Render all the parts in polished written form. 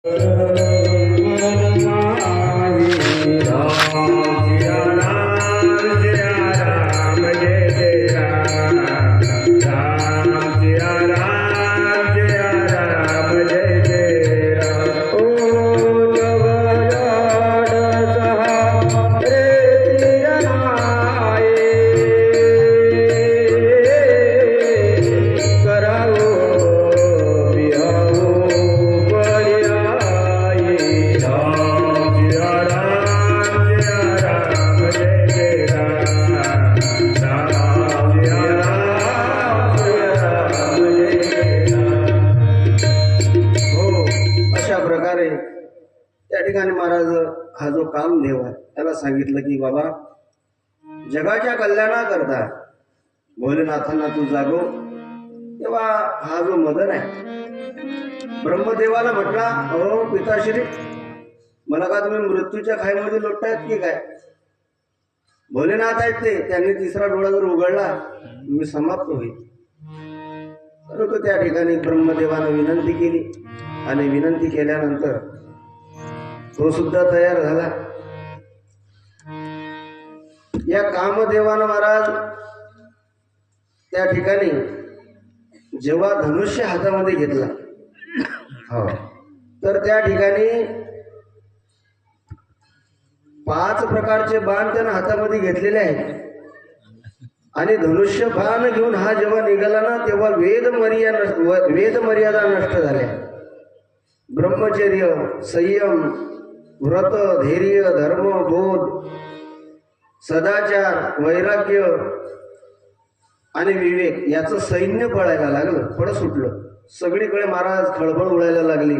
त्या ठिकाणी महाराज हा जो कामदेव आहे त्याला सांगितलं की बाबा जगाच्या कल्याणाकरता भोलेनाथांना तू जागो. तेव्हा हा जो मदन आहे ब्रह्मदेवाला म्हटला, अहो पिताश्री, मला का तुम्ही मृत्यूच्या खाईमध्ये लोटतायत की काय? भोलेनाथ आहेत ते, त्यांनी तिसरा डोळा जर उघडला मी समाप्त होईल. परंतु त्या ठिकाणी ब्रह्मदेवानं विनंती केली आणि विनंती केल्यानंतर तो सुद्धा तयार झाला. या कामदेवानं महाराज त्या ठिकाणी जेव्हा धनुष्य हातामध्ये घेतला, हो, तर त्या ठिकाणी 5 प्रकारचे बाण त्यानं हातामध्ये घेतलेले आहेत. आणि धनुष्य बाण घेऊन हा जेव्हा निघाला ना, तेव्हा वेद मर्यादा नष्ट झाल्या. ब्रह्मचर्य, संयम, व्रत, धैर्य, धर्म, बोध, सदाचार, वैराग्य आणि विवेक याचं सैन्य पळायला लागलं, पळ सुटलं. सगळीकडे महाराज खळबळ उडायला लागली.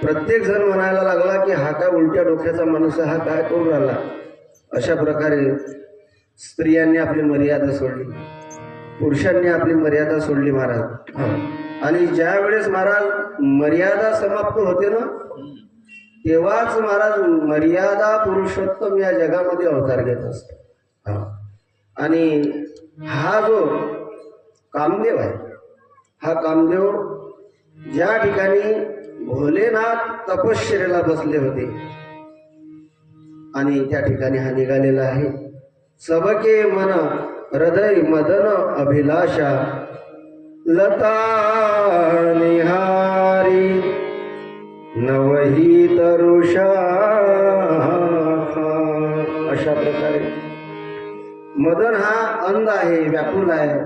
प्रत्येक जण म्हणायला लागला की हा काय उलट्या डोक्याचा माणूस, हा काय करून राहिला. अशा प्रकारे स्त्रियांनी आपली मर्यादा सोडली, पुरुषांनी आपली मर्यादा सोडली महाराज. आणि ज्या वेळेस महाराज मर्यादा समाप्त होते ना, तेव्हाच महाराज मर्यादा पुरुषोत्तम या जगामध्ये अवतार घेत असतो. आणि हा जो कामदेव आहे, हा कामदेव ज्या ठिकाणी भोलेनाथ तपश्चर्येला बसले होते आणि त्या ठिकाणी हा निघालेला आहे. सबके मन हृदय मदन अभिलाषा लता निहारी नवही तरुषा. अशा प्रकारे मदन हा अंध आहे, व्याकुल आहे.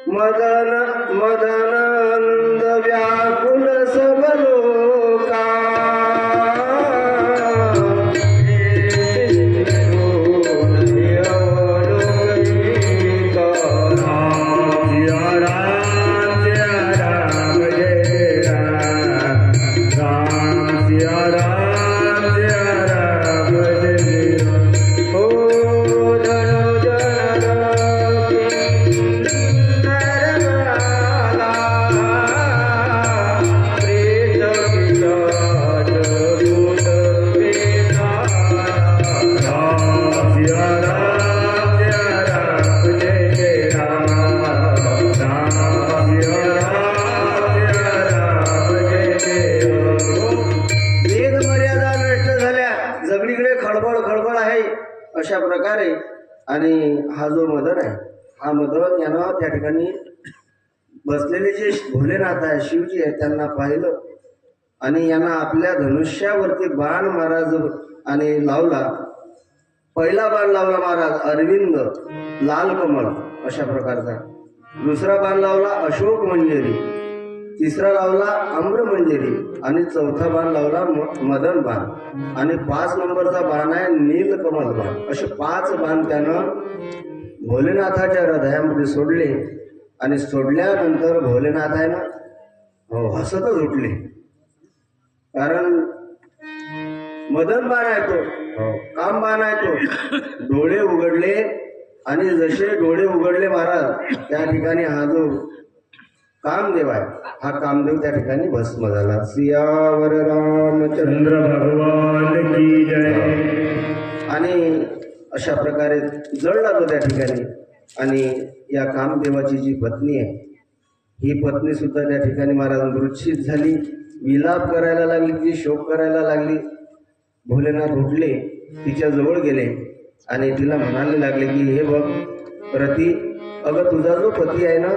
मदन मदन अंध व्याकुल सब लोका अशा प्रकारे. आणि हा जो मदन आहे, हा मदन यानं त्या ठिकाणी बसलेले जे भोलेनाथ आहे, शिवजी आहे, त्यांना पाहिलं आणि यांना आपल्या धनुष्यावरती बाण महाराज आणि लावला. पहिला बाण लावला महाराज अरविंद लाल कमल अशा प्रकारचा. दुसरा बाण लावला अशोक मंजिरी, तिसरा लावला आम्र मंजिरी आणि चौथा बाण लावला मदन बाण आणि 5 नंबरचा बाण आहे नीलकमल बाण. असे 5 बाण त्यानं भोलेनाथाच्या हृदयामध्ये सोडले. आणि सोडल्यानंतर भोलेनाथ आहे ना हसतच उठले, कारण मदन बाण आहे तो, काम बाण आहे तो. डोळे उघडले आणि जसे डोळे उघडले महाराज, त्या ठिकाणी हा जो कामदेव आहे, हा कामदेव त्या ठिकाणी भस्म झाला. सियावर रामचंद्र भगवान की जय. आणि अशा प्रकारे जळला तो त्या ठिकाणी. आणि या कामदेवाची जी पत्नी आहे, ही पत्नी सुद्धा त्या ठिकाणी महाराज मूर्छित झाली. विलाप करायला लागली, ती शोक करायला लागली. भोलेनाथ उठले, तिच्या जवळ गेले आणि तिला म्हणायला लागले की हे बघ रती, अगं तुझा जो पती आहे ना,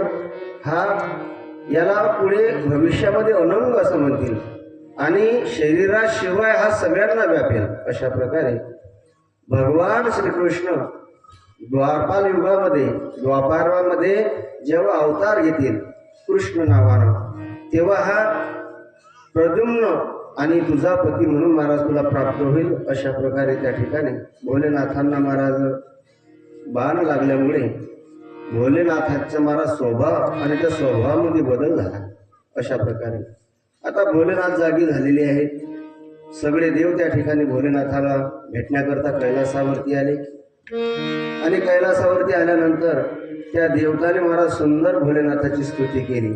हा याला पुढे भविष्यामध्ये अनंग असं म्हणतील आणि शरीराशिवाय हा सगळ्यांना व्यापेल. अशा प्रकारे भगवान श्रीकृष्ण द्वापारामध्ये जेव्हा अवतार घेतील कृष्ण नावानं, तेव्हा हा प्रद्युम्न आणि तुझा पती म्हणून महाराज तुला प्राप्त होईल. अशा प्रकारे त्या ठिकाणी भोलेनाथांना महाराज बाण लागल्यामुळे भोलेनाथाचा महाराज स्वभाव आणि त्या स्वभावामध्ये बदल झाला. अशा प्रकारे आता भोलेनाथ जागी झालेले आहेत. सगळे देव त्या ठिकाणी भोलेनाथाला भेटण्याकरता कैलासावरती आले आणि कैलासावरती आल्यानंतर त्या देवताने महाराज सुंदर भोलेनाथाची स्तुती केली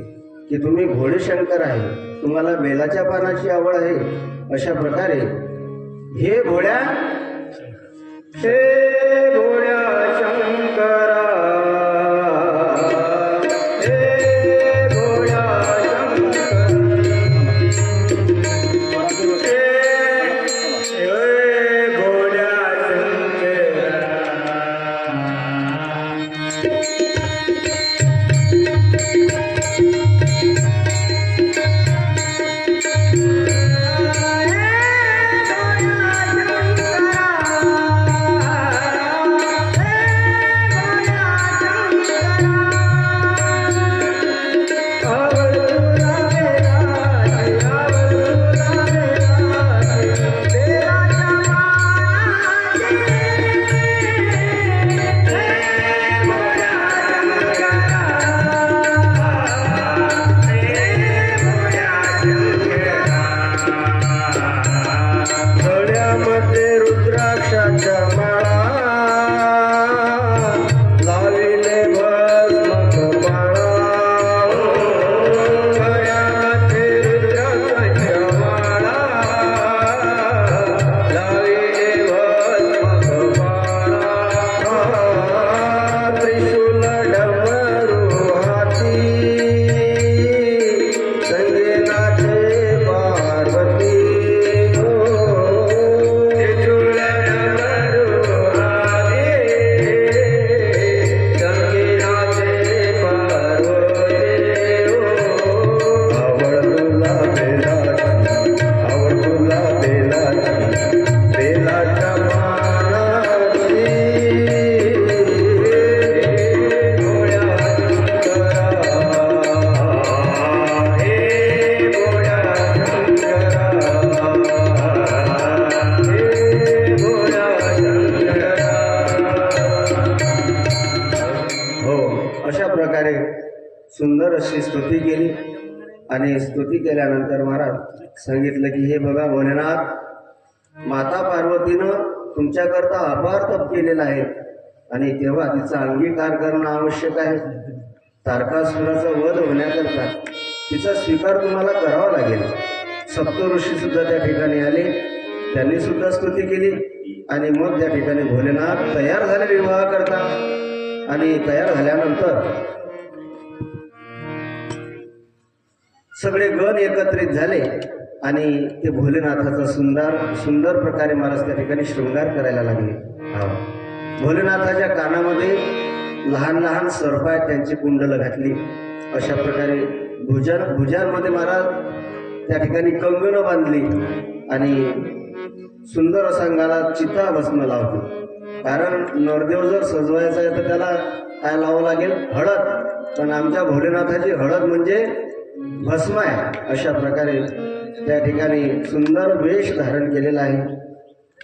की तुम्ही भोळे शंकर आहे, तुम्हाला बेलाच्या पानाची आवड आहे. अशा प्रकारे हे भोळ्या शंकरा, सुंदर अशी स्तुती केली आणि स्तुती केल्यानंतर महाराज सांगितलं की हे बघा भोलेनाथ, माता पार्वतीनं तुमच्याकरता अपार तप केलेला आहे आणि तेव्हा तिचा अंगीकार करणं आवश्यक आहे. तारकासुराचा वध होण्याकरता तिचा स्वीकार तुम्हाला करावा लागेल. सप्तऋषी सुद्धा त्या ठिकाणी आले, त्यांनी सुद्धा स्तुती केली आणि मग त्या ठिकाणी भोलेनाथ तयार झाले विवाह करता. आणि तयार झाल्यानंतर सगळे गण एकत्रित झाले आणि ते भोलेनाथाचा सुंदर प्रकारे महाराज त्या ठिकाणी शृंगार करायला लागले. भोलेनाथाच्या कानामध्ये लहान लहान सर्प आहेत, त्यांची कुंडलं घातली. अशा प्रकारे भुजांमध्ये महाराज त्या ठिकाणी कंगणं बांधली आणि सुंदर असा अंगाला चिता भस्म लावतो. कारण नरदेव जर सजवायचा आहे तर त्याला काय लावावं लागेल? हळद. पण आमच्या भोलेनाथाची हळद म्हणजे भस्म आहे. अशा प्रकारे त्या ठिकाणी सुंदर वेश धारण केलेला आहे.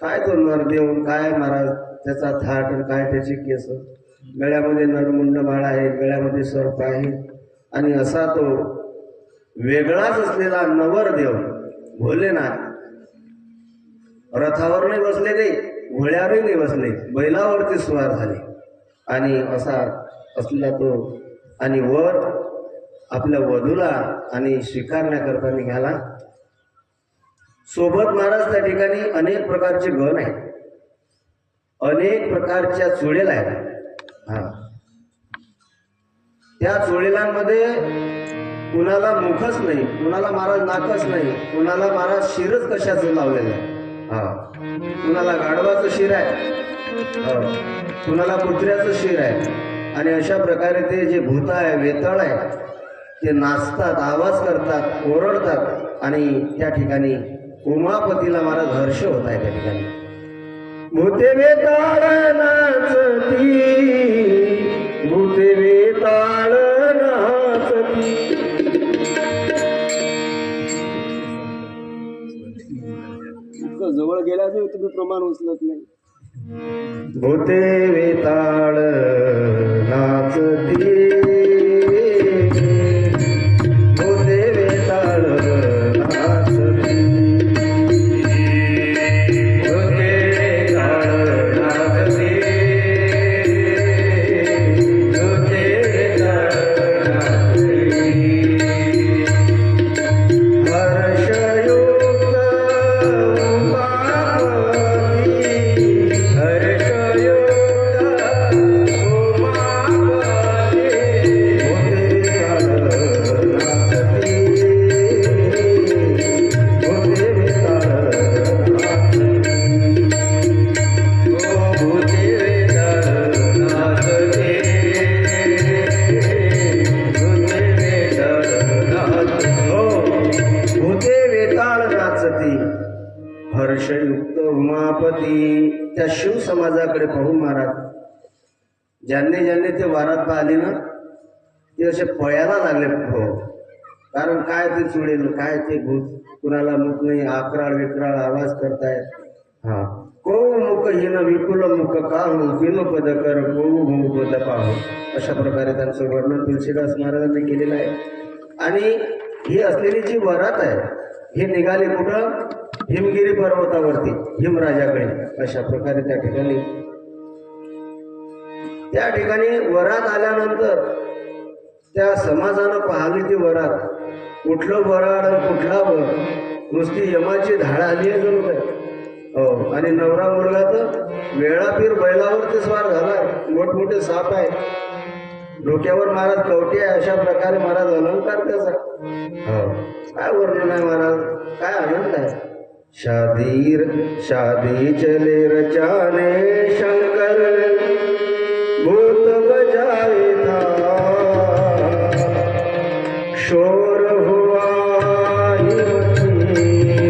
काय तो नरदेव, काय महाराज त्याचा थाट, काय त्याची केस, गळ्यामध्ये नरमुंड माळ आहे, गळ्यामध्ये सर्प आहे आणि असा तो वेगळाच असलेला नवरदेव भोलेनाथ रथावर नाही बसले, ते घोड्यावरही नाही बसले, बैलावरती स्वार झाले आणि असा असलेला तो आणि वर आपल्या वधूला आणि स्वीकारण्याकरता निघाला. सोबत महाराज त्या ठिकाणी अनेक प्रकारचे गण आहेत, अनेक प्रकारच्या चुडेला आहेत. त्या चुडेलांमध्ये कुणाला मुखच नाही, कुणाला महाराज नाकच नाही, कुणाला महाराज शिरच कशाचं लावलेलं आहे. हा, कुणाला गाढवाचं शिर आहे, कुणाला कुत्र्याचं शिर आहे. आणि अशा प्रकारे ते जे भूत आहे, वेताळ आहे, ते नाचतात, आवाज करतात, ओरडतात. आणि त्या ठिकाणी उमापतीला महाराज हर्ष होत आहे. त्या ठिकाणी भूते वेताळ नाचती, भूते वेताळ नाचती. इतकं जवळ गेला तरी तुम्ही प्रमाण उचलत नाही. भूते वेताळ नाचती, भूते वेताळ नाचती, भूते वेताळ नाचती, भूते वेताळ नाचती. हर्षयुक्त उमापती, हर्षयुक्त उमापती, भूते वेताळ नाचती, भूते वेताळ नाचती. भूते वेताळ नाचती, भूते वेताळ नाचती. भूते वेताळ नाचती, हर्षयुक्त उमापती. त्या शिव समाजाकडे पाहून महाराज ज्यांनी ज्यांनी ते वारात पाहिली ना, ते असे पळायला लागले. हो, कारण काय ते चुडेल, काय ते भूत, कुणाला मुख नाही, आकराळ विक्राळ आवाज करतायत. हा, को मुख हिन विपुल मुख काहू, बिन पद कर को पद पाहू. अशा प्रकारे त्यांचं वर्णन तुलसीदास महाराजांनी केलेलं आहे. आणि ही असलेली जी वरात आहे, हे निघाले कुठं? हिमगिरी पर्वतावरती, हिमराजाकडे. अशा प्रकारे त्या ठिकाणी वरात आल्यानंतर त्या समाजानं पाहिली ती वरात. कुठलं वराड, कुठला वर, नुसती यमाची धाड आली आहे जणू काय. हो, आणि नवरा मुलगा तर वेळापीर बैलावरती स्वार झालाय. मोठमोठे साप आहे, डोक्यावर महाराज कवटी आहे. अशा प्रकारे महाराज अलंकार त्याचा. हो, काय वर्णन आहे महाराज, काय आनंद आहे. शादी चले रचाने शंकर, भूत बजाए था, शोर हुआ हिमती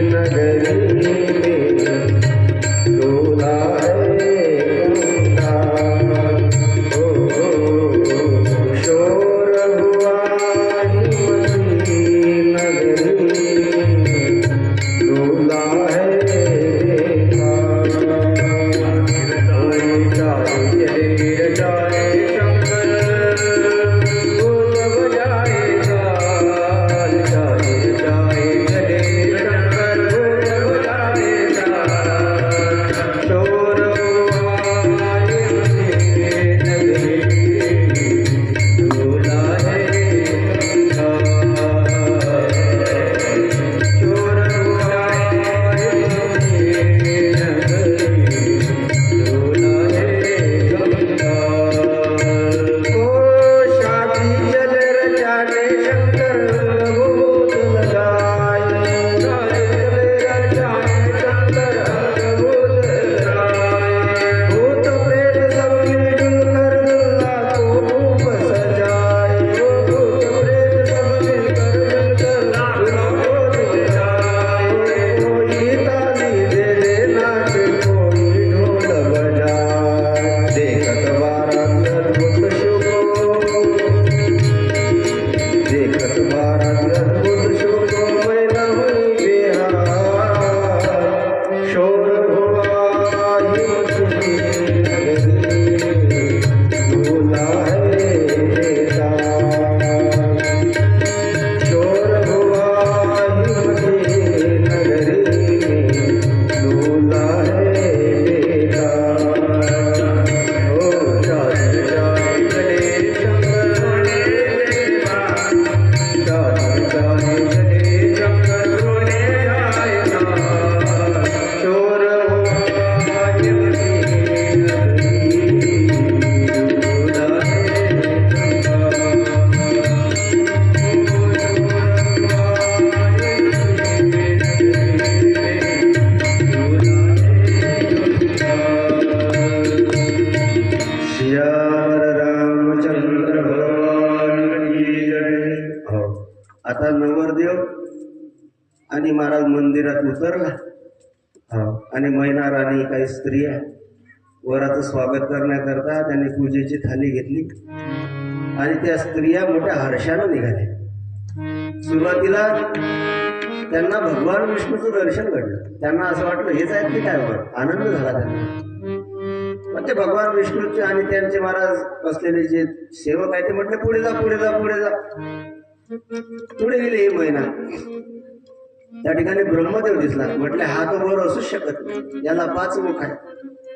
नगरी में, डोला है गंगा. शोर हुआ हिमती नगरी में, डोला है शंकर, भूत बजाएगा, महाराज मंदिरात उतरला. आणि मैना राणी काही स्त्रिया वराचं स्वागत करण्याकरता त्यांनी पूजेची थाली घेतली आणि त्या स्त्रिया मोठ्या हर्षानं निघाल्या. सुरुवातीला त्यांना भगवान विष्णूचं दर्शन घडलं. त्यांना असं वाटलं हेच आहेत की काय, आनंद झाला त्यांना. पण ते भगवान विष्णूचे आणि त्यांचे महाराज बसलेले जे सेवक आहेत ते म्हटले पुढे जा पुढे जा पुढे जा. पुढे गेले ही महिना. त्या ठिकाणी ब्रह्मदेव दिसला. म्हटले हा तो वर असूच शकत नाही, याला 5 मुख आहे.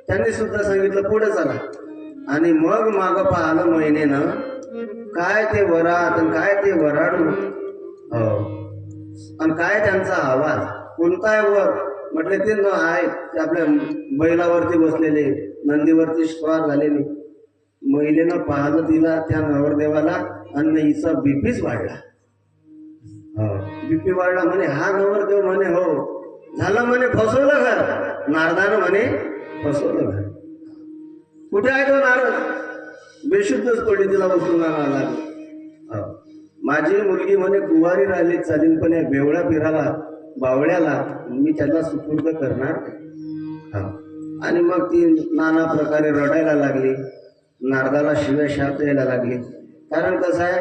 त्यांनी सुद्धा सांगितलं पुढे चला. आणि मग माग पाहिलं महिनेनं काय ते वरात आणि काय ते वराडू आणि काय त्यांचा आवाज. कोणता आहे वर? म्हटले ते न आहे ते आपल्या बैलावरती बसलेले, नंदीवरती स्वार झालेले. महिलेनं पाहिलं तिला, त्या नवरदेवाला, आणि हिचा बीपीच वाढला. बीपी वाढला. म्हणे हा नवरदेव म्हणे हो झालं म्हणे फसवलं घर. नारदानं म्हणे फसवलं घर. कुठे आहे तो नारद? बेशुद्धच पडली, तिला उचलून आला. माझी मुलगी म्हणे कुवारी राहिली चालीन, पण या बेवळा फिराला बावळ्याला मी त्याला सुपूर्द करणार. आणि मग ती नाना प्रकारे रडायला लागली. नारदाला शिव्या शाप द्यायला लागली. कारण कसं आहे,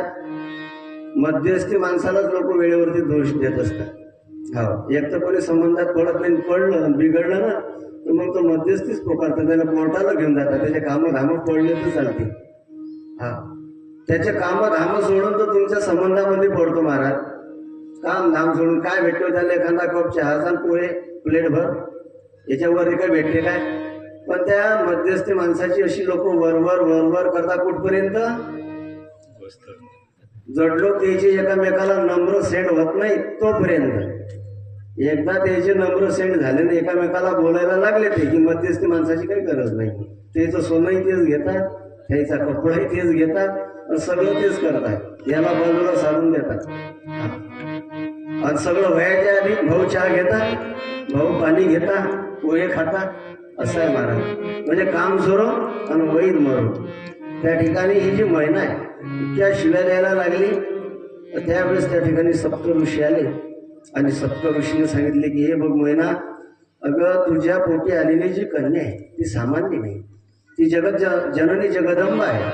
मध्यस्थी माणसालाच लोक वेळेवरती दोष देत असतात. एक तर कोणी संबंधात पडत नाही, पडलं बिघडलं ना तर मग तो मध्यस्थीच पोकारतो. त्याला कोर्टाला घेऊन जातात. त्याचे कामं धामं पडले तर चालते. त्याचे कामं धामं सोडून तो तुमच्या संबंधामध्ये पडतो महाराज. काम धाम सोडून काय भेटतो त्याला? एखादा कप चहाचा पोहे प्लेटभर, याच्यावर काय भेटते काय? पण त्या मध्यस्थी माणसाची अशी लोक वरवर वरवर करता कुठपर्यंत? जडलो त्याचे एकामेकाला नम्र सेंड होत नाही तोपर्यंत. एकदा त्याचे नम्र सेंड झाले ना, एकामेकाला बोलायला लागले ते की मध्यस्थी माणसाची काही गरज नाही. त्याचं सोनंही तेच घेतात, त्याचा कपडाही तेच घेतात, सगळं तेच करतात. याला बाजूला सारून देतात. आणि सगळं व्हायच्या आधी भाऊ चहा घेतात, भाऊ पाणी घेतात, पोहे खातात. असं आहे महाराज. म्हणजे काम सोरो आणि वैद मरो. त्या ठिकाणी ही जी महिना आहे त्या शिव्या द्यायला लागली. त्यावेळेस त्या ठिकाणी सप्त ऋषी आले आणि सप्त ऋषीने सांगितले की हे बघ महिना, अगं तुझ्या पोटी आलेली जी कन्या आहे ती सामान्य नाही. ती जननी जगदंबा आहे,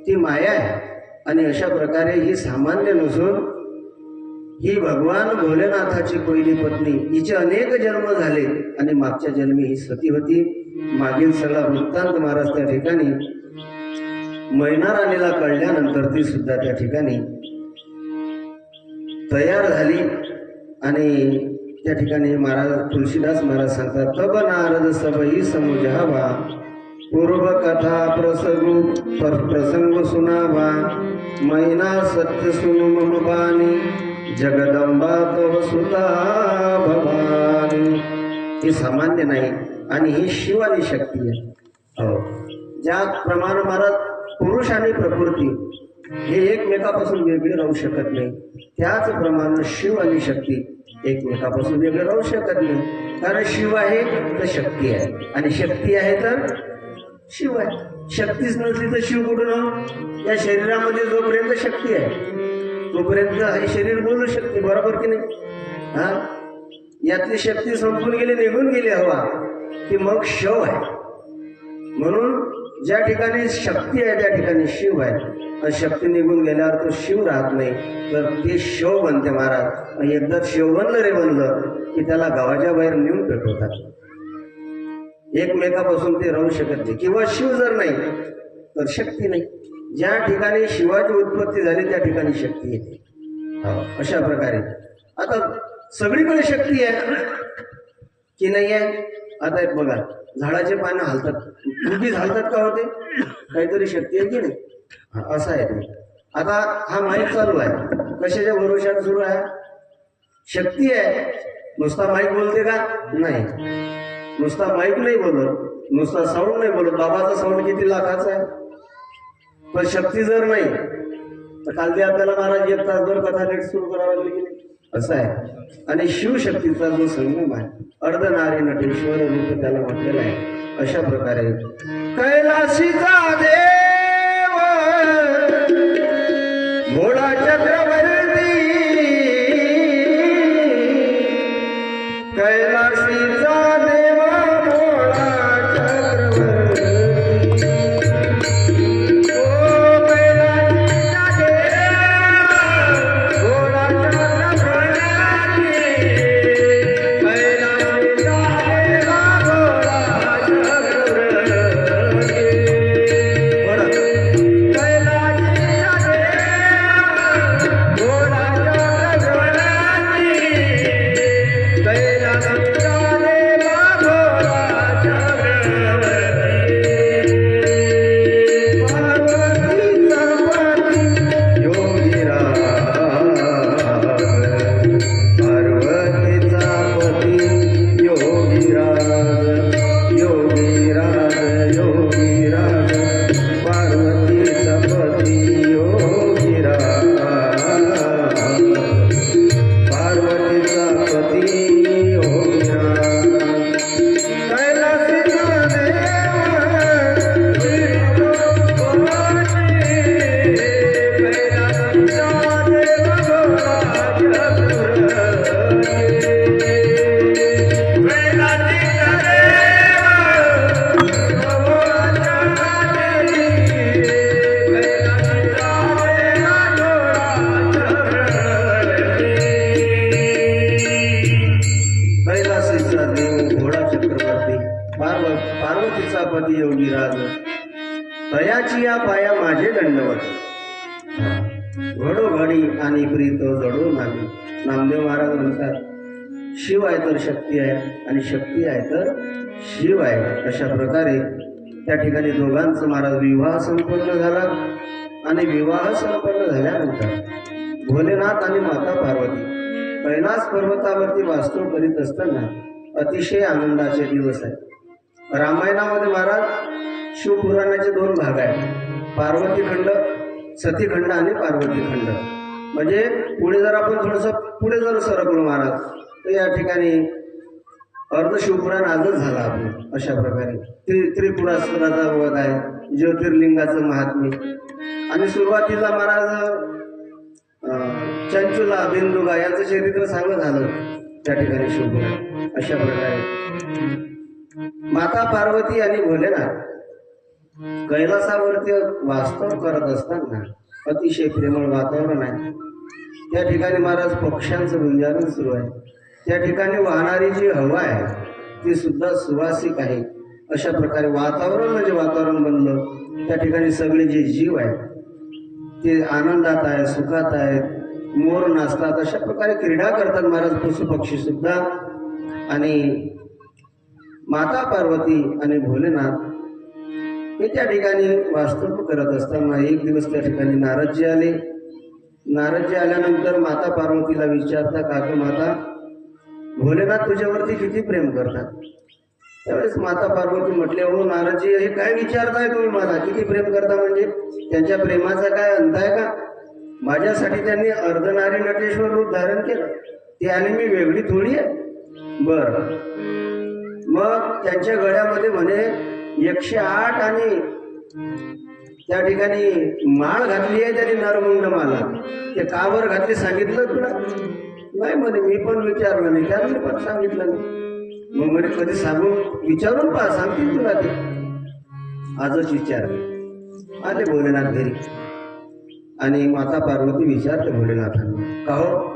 ती माया आहे. आणि अशा प्रकारे ही सामान्य नसून ही भगवान भोलेनाथाची पहिली पत्नी. हिचे अनेक जन्म झाले आणि मागच्या जन्मी ही सती होती. मागील सगळा वृत्तांत महाराज त्या ठिकाणी मैना राणीला कळल्यानंतर ती सुद्धा त्या ठिकाणी तयार झाली. आणि त्या ठिकाणी महाराज तुलसीदास महाराज सांगतात, तब नारद सबई समुजावा, पूर्व कथा प्रसंग सुनावा, मैना सत्य सुनु मम बानी, जगदंबा तव सुता भवानी. ही सामान्य नाही आणि ही शिवानी शक्ती आहे. ज्याप्रमाणे महाराज पुरुष आणि प्रकृती हे एकमेकापासून वेगळे राहू शकत नाही, त्याचप्रमाणे शिव आणि शक्ती एकमेकापासून वेगळे राहू शकत नाही. कारण शिव आहे तर शक्ती आहे, आणि शक्ती आहे तर शिव आहे. शक्तीच नसली तर शिव कुठून? या शरीरामध्ये जोपर्यंत शक्ती आहे तोपर्यंत हे शरीर बोलू शकते, बरोबर की नाही? यातली शक्ती संपून गेली, निघून गेली हवा की मग शव आहे. म्हणून ज्या ठिकाणी शक्ती आहे त्या ठिकाणी शिव आहे. शक्ती निघून गेल्यावर तो शिव राहत नाही, तर ते शव बनते महाराज. एकदा शिव बनलं रे बनलं की त्याला गावाच्या बाहेर नेऊन पेटवतात. एकमेकापासून ते राहू शकत नाही. किंवा शिव जर नाही तर शक्ती नाही. ज्या ठिकाणी शिवाची उत्पत्ती झाली त्या ठिकाणी शक्ती येते. अशा प्रकारे आता सगळीकडे शक्ती आहे की नाही आहे? आता एक बघा, झाडाचे पानं हालतात, उगीच हालतात का होते? काहीतरी शक्ती आहे की नाही? असं आहे ते. आता हा माईक चालू आहे, कशाच्या भरोशाने सुरू आहे? शक्ती आहे. नुसता माईक बोलते का? नाही. नुसता माईक नाही बोलत, नुसता साऊंड नाही बोलत. बाबाचा साऊंड किती लाखाचा आहे, पण शक्ती जर नाही तर काल ते आपल्याला महाराज 1 तासभर कथा लेट सुरू करावं लागली की नाही? असं आहे. आणि शिवशक्तीचा जो संगम आहे, अर्धनारी नटेश्वर रूप त्याला म्हटलेलं आहे. अशा प्रकारे कैलासीचा देव भोळा चक्रवर्ती कैलाशीचा देवा भोळा चक्रवर्ती पार्वतीचा पती योगीराज तयाची या पाया माझे दंडवत घडोघडी आणि प्रीत जडो नाही. नामदेव महाराज म्हणतात शिव आहे तर शक्ती आहे आणि शक्ती आहे तर शिव आहे. अशा प्रकारे त्या ठिकाणी दोघांचा महाराज विवाह संपन्न झाला आणि विवाह संपन्न झाल्यानंतर भोलेनाथ आणि माता पार्वती कैलास पर्वतावरती वास्तव करीत असताना अतिशय आनंदाचे दिवस आहेत. रामायणामध्ये महाराज शिवपुराणाचे 2 भाग आहेत, पार्वती खंड, सतीखंड आणि पार्वती खंड. म्हणजे पुढे जर आपण थोडंसं पुढे जर सरकलो महाराज तर या ठिकाणी अर्ध शिवपुराण आजच झाला आपण. अशा प्रकारे त्रिपुरासुराचा वध आहे, ज्योतिर्लिंगाचं महात्म्य आणि सुरुवातीला महाराज चंचुला बिंदुगा यांचं चरित्र सांगत झालं त्या ठिकाणी शिवपुराण. अशा प्रकारे माता पार्वती आणि भोलेनाथ कैलासावरती वास्तव करत असताना अतिशय प्रेमळ वातावरण आहे. त्या ठिकाणी महाराज पक्ष्यांचं गुंजारण सुरू आहे. त्या ठिकाणी वाहणारी जी हवा आहे ती सुद्धा सुवासिक आहे. अशा प्रकारे वातावरण म्हणजे वातावरण बनलं. त्या ठिकाणी सगळे जे जीव आहेत ते आनंदात आहे, सुखात आहेत, मोर नाचतात. अशा प्रकारे क्रीडा करतात महाराज पशु पक्षी सुद्धा. आणि माता पार्वती आणि भोलेनाथ हे त्या ठिकाणी वास्तव करत असताना एक दिवस त्या ठिकाणी नारदजी आले. नारदजी आल्यानंतर माता पार्वतीला विचारता का ग माता, भोलेनाथ तुझ्यावरती किती प्रेम करतात? त्यावेळेस माता पार्वती म्हटले, हो नारदजी हे काय विचारताय तुम्ही मला, किती प्रेम करता म्हणजे त्यांच्या प्रेमाचा काय अंत आहे का? माझ्यासाठी त्यांनी अर्धनारी नटेश्वर रूप धारण केलं, ते आणि मी वेगळी थोडी आहे. बर, मग त्यांच्या गळ्यामध्ये म्हणे 108 आणि त्या ठिकाणी माळ घातली आहे त्यांनी, नरमुंड माला. ते का बरं घातली सांगितलं तुला? नाही म्हणे, मी पण विचारलं नाही, त्याला पण सांगितलं नाही. मग म्हणे कधी सांगून विचारून पहा, सांगतील तुला ते. आजच विचारले. आले भोलेनाथ घरी आणि माता पार्वती विचारते भोलेनाथांना, का हो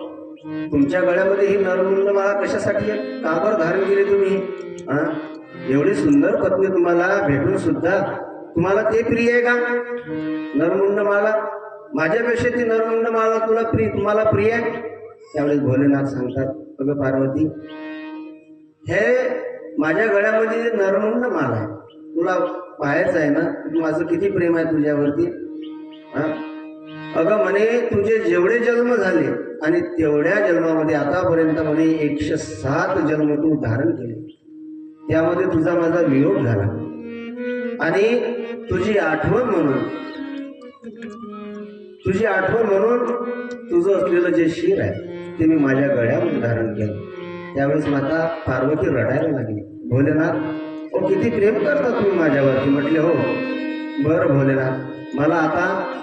तुमच्या गळ्यामध्ये ही नरमुंड माळा कशासाठी आहे? का बरं धारण केली तुम्ही? एवढी सुंदर पत्नी तुम्हाला भेटून सुद्धा तुम्हाला ते प्रिय आहे का नरमुंड माळा? माझ्यापेक्षा ती नरमुंड माळा तुला तुम्हाला प्रिय आहे? त्यावेळेस भोलेनाथ सांगतात, अगं पार्वती, हे माझ्या गळ्यामध्ये नरमुंड माळा आहे, तुला पाहायचं आहे ना, माझं किती प्रेम आहे तुझ्यावरती. अगं म्हणे तुझे जेवढे जन्म झाले आणि तेवढ्या जन्मामध्ये आतापर्यंत म्हणे 107 जन्म तू धारण केले, त्यामध्ये तुझा माझा वियोग झाला आणि तुझी आठवण म्हणून तुझं असलेलं जे शिर आहे ते मी माझ्या गळ्यामध्ये धारण केलं. त्यावेळेस माता पार्वती रडायला लागली. भोलेनाथ, ओ किती प्रेम करता तुम्ही माझ्यावरती? म्हटले, हो बरं भोलेनाथ, मला आता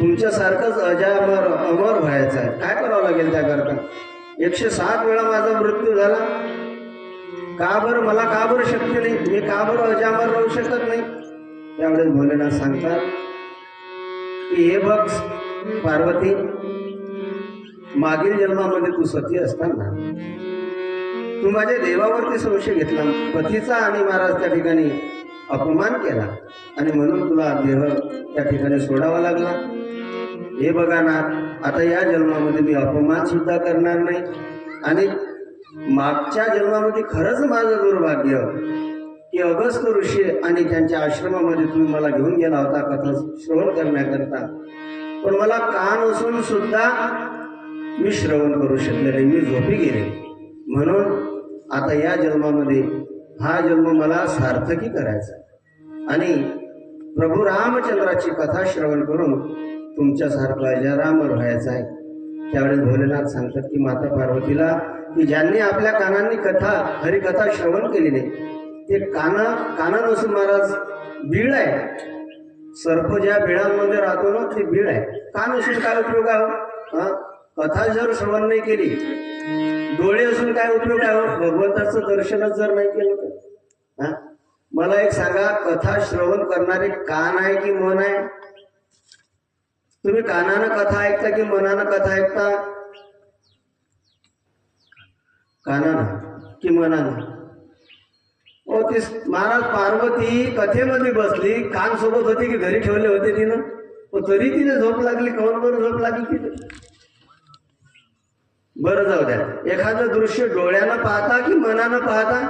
तुमच्यासारखंच अमर व्हायचं आहे. काय करावं लागेल त्याकरता? 107 वेळा माझा मृत्यू झाला का बरं मला का बरं शक्य नाही, मी का बरं अजामर राहू शकत नाही? त्यावेळेस भोलेनाथ सांगतात की हे बघ पार्वती, मागील जन्मामध्ये तू सती असताना तू माझ्या देवावरती संशय घेतला, पतीचा आणि महाराज त्या ठिकाणी अपमान केला आणि म्हणून तुला देह त्या ठिकाणी सोडावा लागला. हे बघा ना, आता या जन्मामध्ये मी अपमान सुद्धा करणार नाही आणि मागच्या जन्मामध्ये खरंच माझं दुर्भाग्य की अगस्त ऋषी आणि त्यांच्या आश्रमामध्ये तुम्ही मला घेऊन गेला होता कथा श्रवण करण्याकरता, पण मला कान असून सुद्धा मी श्रवण करू शकले नाही, मी झोपी गेले. म्हणून आता या जन्मामध्ये हा जन्म मला सार्थकी करायचा आणि प्रभू रामचंद्राची कथा श्रवण करून तुमच्यासारखं अजरामर व्हायचं आहे. त्यावेळेस भोलेनाथ सांगतात की माता पार्वतीला की ज्यांनी आपल्या कानांनी कथा हरिकथा श्रवण केली नाही ते काना नसून महाराज बीळ आहे. सर्प ज्या बिळांमध्ये राहतो ना ते बीळ आहे. कान असून काय उपयोग आहे? कथा जर श्रवण नाही केली, डोळे असून काय उपयोग आहे? भगवंताचं दर्शनच जर नाही केलं तर. मला एक सांगा, कथा श्रवण करणारे कान आहे की मन आहे? तुम्ही कानानं कथा ऐकता की मनानं कथा ऐकता? कानानं की मनानं? ओ ती महाराज पार्वती कथेमध्ये बसली, कान सोबत होती की घरी ठेवले होते तिनं, तरी तिने झोप लागली. कौन बरं झोप लागली तिथे? बरं जाऊ द्या, एखादं दृश्य डोळ्यानं पाहता की मनानं पाहता?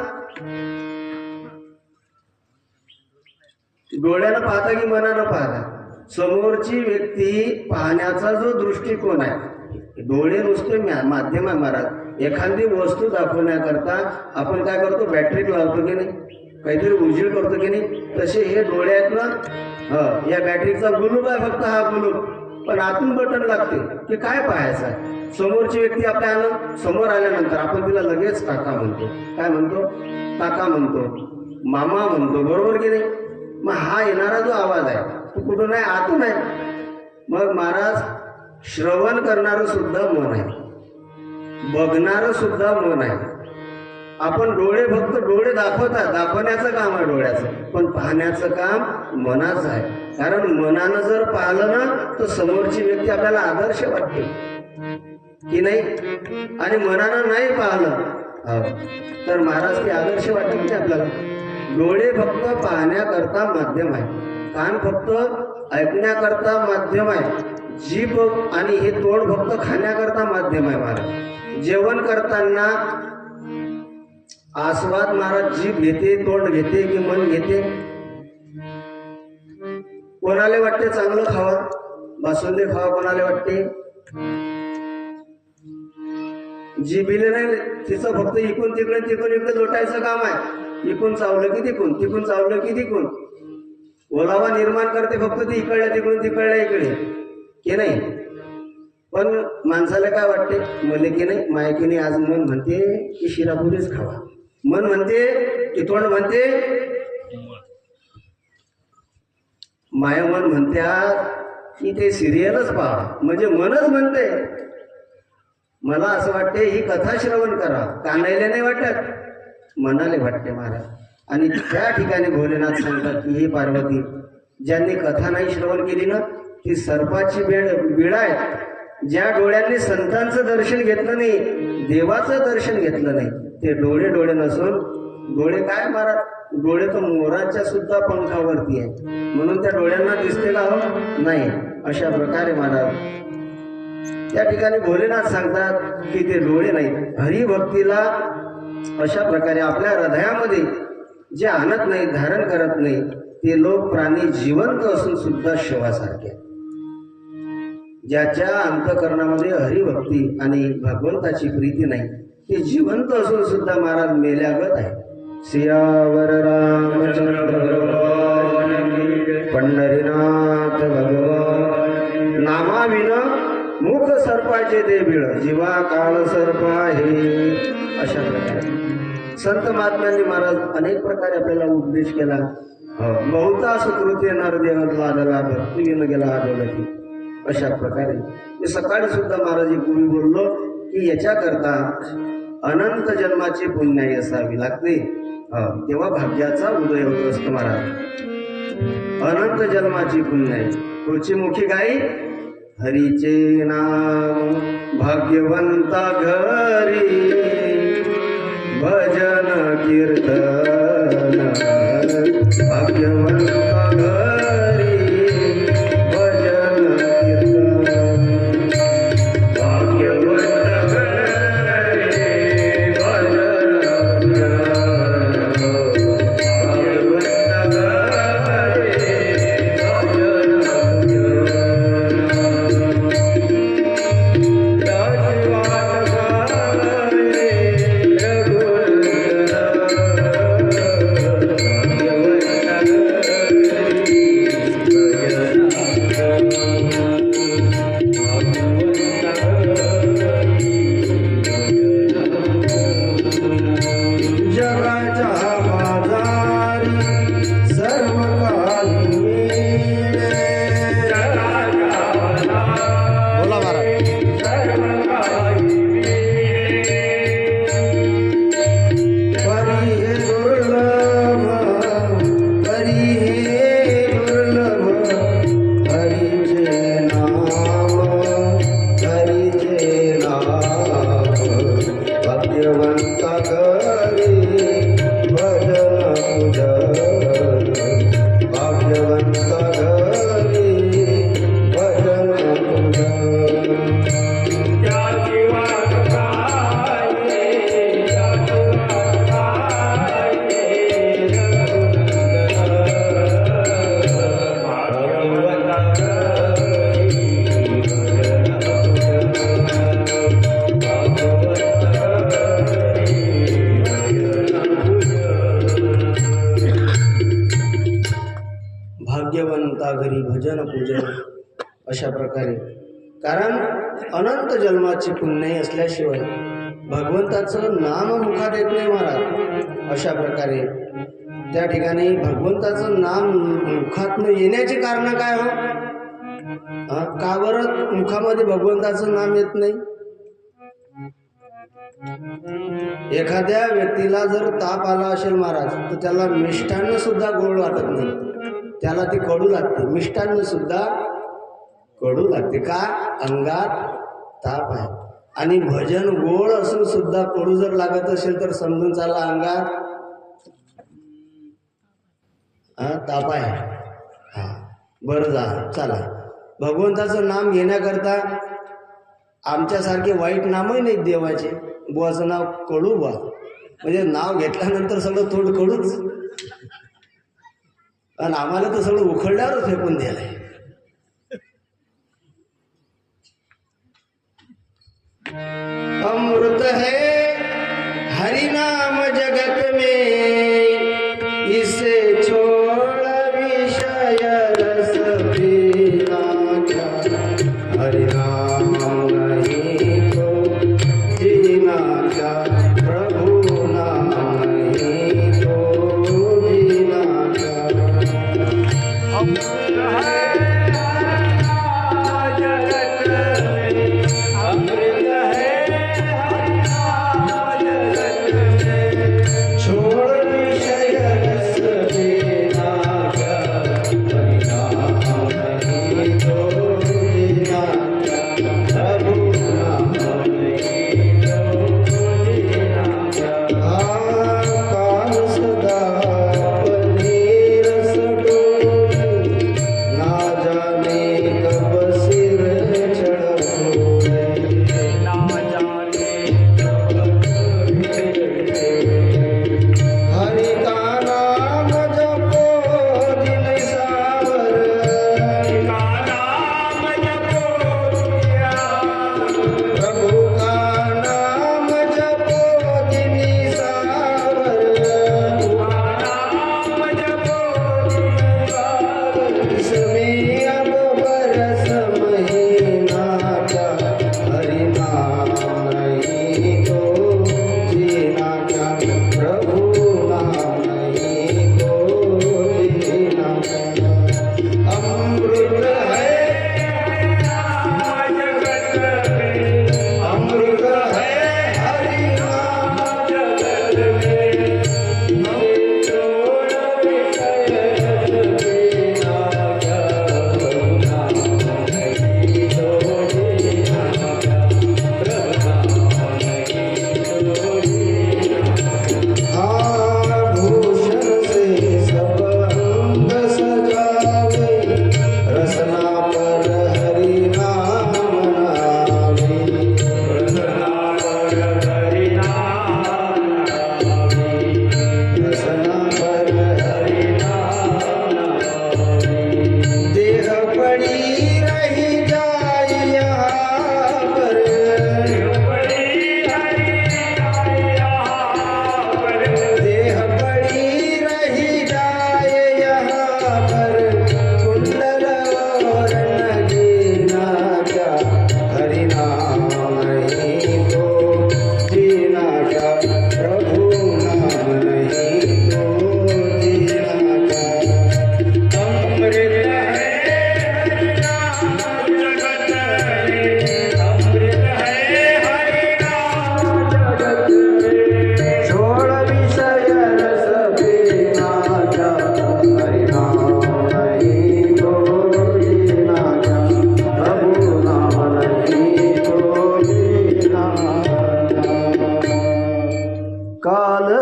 डोळ्यानं पाहता की मनानं पाहता? समोरची व्यक्ती पाहण्याचा जो दृष्टिकोन आहे, डोळे नुसते माध्यम आहे महाराज. एखादी वस्तू दाखवण्याकरता आपण काय करतो? बॅटरी लावतो की नाही, काहीतरी उजीळ करतो की नाही, तसे हे डोळे आहेत ना, या बॅटरीचा गुलूब आहे फक्त हा गुलूब, पण आतून बटन लागते की काय पाहायचं आहे. समोरची व्यक्ती आपल्या समोर आल्यानंतर आपण तिला लगेच काका म्हणतो. काय म्हणतो? काका म्हणतो, मामा म्हणतो, बरोबर की नाही? मग हा येणारा जो आवाज आहे तो कुठून आहे? आतून आहे. मग महाराज श्रवण करणारं सुद्धा मन आहे, बघणारं सुद्धा मन आहे. आपण डोळे फक्त डोळे दाखवतात, दाखवण्याचं काम आहे डोळ्याचं, पण पाहण्याचं काम मनाचं आहे. कारण मनानं जर पाहिलं ना तर समोरची व्यक्ती आपल्याला आदर्श वाटते की नाही, आणि मनानं नाही पाहिलं तर महाराज ते आदर्श वाटते की आपल्याला. डोळे फक्त पाहण्याकरता माध्यम आहे, कान फक्त ऐकण्याकरता माध्यम आहे, जीभ आणि हे तोंड फक्त खाण्याकरता माध्यम आहे. महाराज जेवण करताना आस्वाद महाराज जीभ घेते, तोंड घेते की मन घेते? कोणाला वाटते चांगलं खावा, बासुंदी खावा, कोणाला वाटते? जिभीले नाही, तिचं फक्त इकून तिकडे लोटायचं काम आहे. इकून चावलं की तिकून, तिकून चावलं की तिकून ओलावा निर्माण करते फक्त ती इकडल्या तिकडल्या इकडे की नाही. पण माणसाला काय वाटते? मले की नाही मायकीने आज मन म्हणते की शिरापुरीच खावा, मन म्हणते की तोंड म्हणते, माया मन म्हणत्या की ते सिरियलच पहा, म्हणजे मनच म्हणते. मला असं वाटते ही कथा श्रवण करा, कानायला नाही वाटत, मनाले वाटते महाराज. आणि त्या ठिकाणी भोलेनाथ सांगतात की हे पार्वती, ज्यांनी कथा नाही श्रवण केली ना ती सर्पाची बीड आहे. ज्या डोळ्यांनी संतांचं दर्शन घेतलं नाही, देवाचं दर्शन घेतलं नाही, ते डोळे नसून, डोळे काय महाराज, डोळे तर मोराच्या सुद्धा पंखावरती आहे, म्हणून त्या डोळ्यांना दिसते का? नाही. अशा प्रकारे महाराज त्या ठिकाणी भोलेनाथ सांगतात की ते डोळे नाही, हरिभक्तीला अशा प्रकारे आपल्या हृदयामध्ये जे आणत नाही, धारण करत नाही, ते लोक प्राणी जिवंत असून सुद्धा शवासारखे. ज्याच्या अंतःकरणामध्ये हरिभक्ती आणि भगवंताची प्रीती नाही ते जिवंत असून सुद्धा महाराज मेल्यागत आहे. सियावर रामचंद्र पंढरीनाथ भगवान. नामाविन मुख सर्पाचे दे बिळ, जीवा काळ सर्प आहे. अशा प्रकारे संत महात्म्यांनी महाराज अनेक प्रकारे आपल्याला उपदेश केला. बहुता सुकृती नरदेव द्वादला भक्ती घेऊन गेला आदोलकी. अशा प्रकारे मी सकाळी सुद्धा महाराज पूर्वी बोललो की याच्याकरता अनंत जन्माची पुण्याई असावी लागते, तेव्हा भाग्याचा उदय होत असतो महाराज. अनंत जन्माची पुण्याई पुढची मुखी गाई. हरीचे नाम भाग्यवंता घरी, भजन कीर्तन भाग्यवंता घरी, भजन कीर्तन भाग्यवंत घरी, भजन कीर्तन भाग्यवंत घरी, भजन भाग्यवंता घरी भजन पूजन अशा प्रकारे. कारण अनंत जन्माची पुण्य असल्याशिवाय भगवंताचं नाम मुखात येत नाही महाराज. अशा प्रकारे त्या ठिकाणी भगवंताचं नाम मुखात न येण्याचे कारण काय हो? का बरं मुखामध्ये भगवंताचं नाम येत नाही? एखाद्या व्यक्तीला जर ताप आला असेल महाराज तर त्याला मिष्टान्न सुद्धा गोड वाटत नाही, त्याला ती कडू लागते. मिष्टान्न सुद्धा कडू लागते. का? अंगात ताप आहे. आणि भजन गोड असून सुद्धा कडू जर लागत असेल तर समजून चाला अंगात ताप आहे. बरं जा चला. भगवंताचं नाम घेण्याकरता आमच्यासारखे वाईट नामही नाहीत देवाचे. बुवाचं नाव कडू बुवा, म्हणजे नाव घेतल्यानंतर सगळं थोडं कडूच, आणि आम्हाला तर सगळं उखळल्यावर फेकून द्यायला. अमृत है हरि नाम जगत में, इसे छोड़ विषय रस पीना क्या, हरि नाम नहीं तो जीना क्या, प्रभु नाम नहीं तो जीना क्या. अमृत है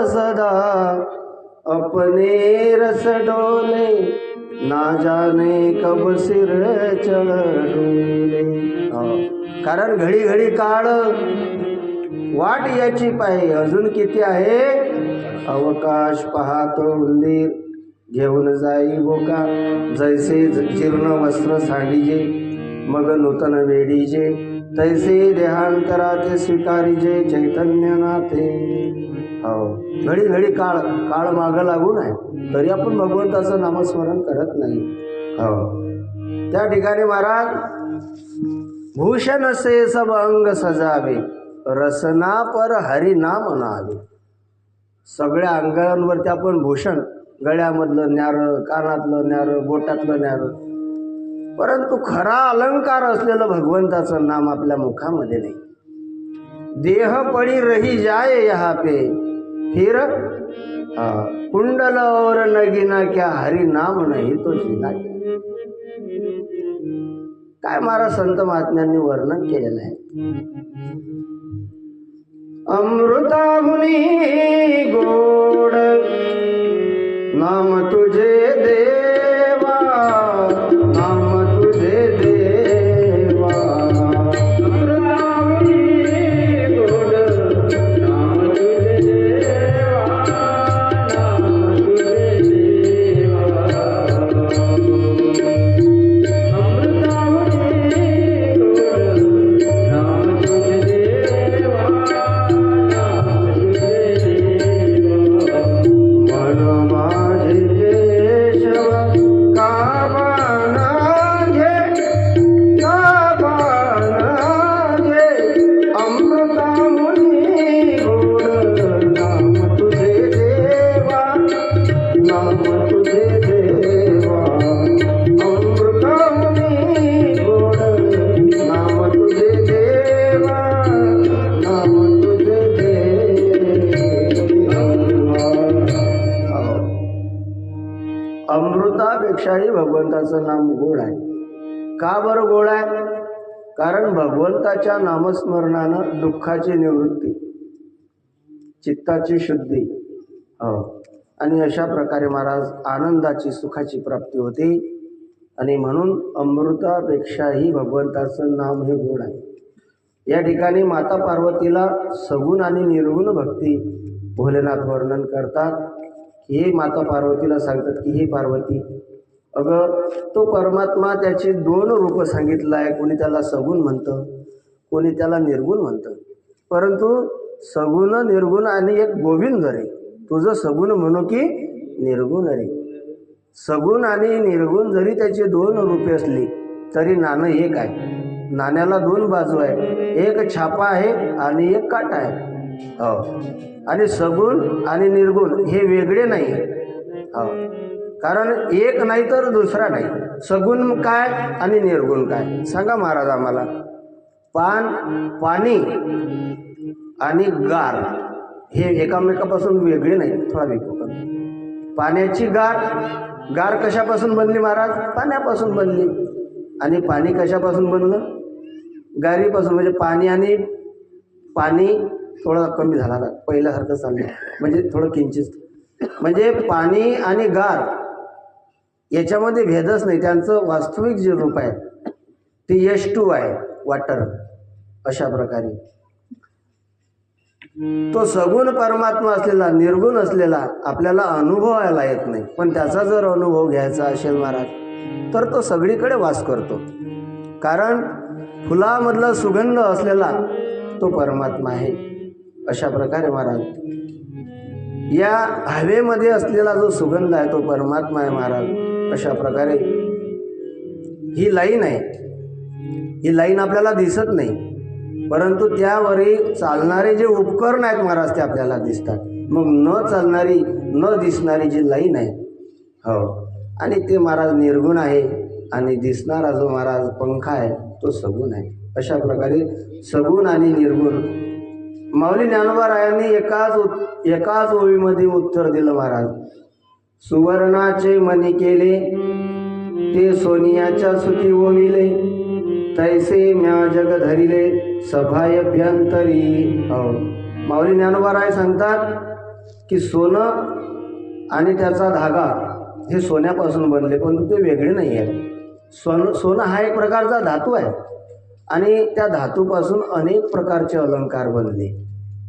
सदा अपने रस डोले ना जाने कब सिर चढ़ डोले. कारण घडी घडी काळ वाट याची पाहे अजून किती आहे. अवकाश पाहतो उंदीर घेऊन जाई बोका. जैसे जीर्ण वस्त्र सांडीजे मग नूतन वेडीजे. तैसे देहांतराते स्वीकारीजे चैतन्य नाते. घडी घडी काळ काळ मागं लागून आहे तरी आपण भगवंताचं नामस्मरण करत नाही. त्या ठिकाणी महाराज भूषण से सब अंग सजावे रसना पर हरी नाम नावे. सगळ्या अंगांवरती आपण भूषण, गळ्यामधलं न्यारं, कानातलं न्यारं, बोटातलं न्यारं, परंतु खरा अलंकार असलेलं भगवंताचं नाम आपल्या मुखामध्ये नाही. देह पडी रही जाए यहाँ पे फिर कुंडल और नगीना क्या हरी नाम नहीं तो जीना क्या. काय महाराज संत महात्म्यांनी वर्णन केलेलं आहे. अमृताहुनी गोड नाम तुझे देवा, नाम तुझे देवा. अमृताहुनी गोड नाम तुझे देवा, नाम तुझे देवा. अमृताहुनी गोड नाम तुझे देवा, नाम तुझे देवा. मन माझे केशव काबाना घे, काबाना घे. अमृताहुनी गोड नाम तुझे देवा, नाम तुझे देवा. अमृताहुनी गोड नाम तुझे देवा, नाम तुझे देवा. अमृतापेक्षाही भगवंताचं नाम गोड आहे. का बरं गोड आहे? कारण भगवंताच्या नामस्मरणानं दुःखाची निवृत्ती, चित्ताची शुद्धी, आणि अशा प्रकारे महाराज आनंदाची, सुखाची प्राप्ती होते. आणि म्हणून अमृतापेक्षाही भगवंताचं नाम हे गोड आहे. या ठिकाणी माता पार्वतीला सगुण आणि निर्गुण भक्ती भोलेनाथ वर्णन करतात. हे माता पार्वतीला सांगतात की हे पार्वती, अगं तो परमात्मा त्याची दोन रूपं सांगितलं आहे. कोणी त्याला सगुण म्हणतं, कोणी त्याला निर्गुण म्हणतं. परंतु सगुण, निर्गुण आणि एक गोविंद रे. तुझं सगुण म्हणू की निर्गुण रे. सगुण आणि निर्गुण जरी त्याची दोन रूपे असली तरी नाणं एक आहे. नाण्याला दोन बाजू आहे, एक छापा आहे आणि एक काटा आहे. आणि सगुण आणि निर्गुण हे वेगळे नाही. कारण एक नाही तर दुसरा नाही. सगुण काय आणि निर्गुण काय सांगा महाराज आम्हाला. पाणी आणि गार हे एकामेकापासून वेगळे नाही. थोडा विचार. पाण्याची गार कशापासून बनली महाराज? पाण्यापासून बनली. आणि पाणी कशापासून बनलं? गारीपासून. म्हणजे पाणी आणि पाणी थोडा कमी झाला, पहिल्यासारखं चाललं, म्हणजे थोडं किंचित. म्हणजे पाणी आणि गार याच्यामध्ये भेदच नाही. त्यांचं वास्तविक जे रूप आहे ते H2 आहे, वॉटर. अशा प्रकारे तो सगुण परमात्मा असलेला, निर्गुण असलेला आपल्याला अनुभवायला येत नाही. पण त्याचा जर अनुभव घ्यायचा असेल महाराज तर तो सगळीकडे वास करतो. कारण फुलामधला सुगंध असलेला तो परमात्मा आहे. अशा प्रकारे महाराज या हवेमध्ये असलेला जो सुगंध आहे तो परमात्मा आहे महाराज. अशा प्रकारे ही लाईन आहे. ही लाईन आपल्याला दिसत नाही, परंतु त्यावरी चालणारे जे उपकरण आहेत महाराज ते आपल्याला दिसतात. मग न चालणारी, न दिसणारी जी लाईन आहे, आणि ते महाराज निर्गुण आहे. आणि दिसणारा जो महाराज पंखा आहे तो सगुण आहे. अशा प्रकारे सगुण आणि निर्गुण माऊली ज्ञानोबारायांनी एकाच ओळीमध्ये उत्तर दिलं महाराज. सुवर्णाचे मणी केले ते सोनियाच्या सुती ओविले, तैसे म्या जग धरिले सभायभ्यंतरी. माऊली ज्ञानोबाराय सांगतात की सोनं आणि त्याचा धागा हे सोन्यापासून बनले, परंतु ते वेगळे नाही आहे. सोनं हा एक प्रकारचा धातू आहे आणि त्या धातूपासून अनेक प्रकारचे अलंकार बनले.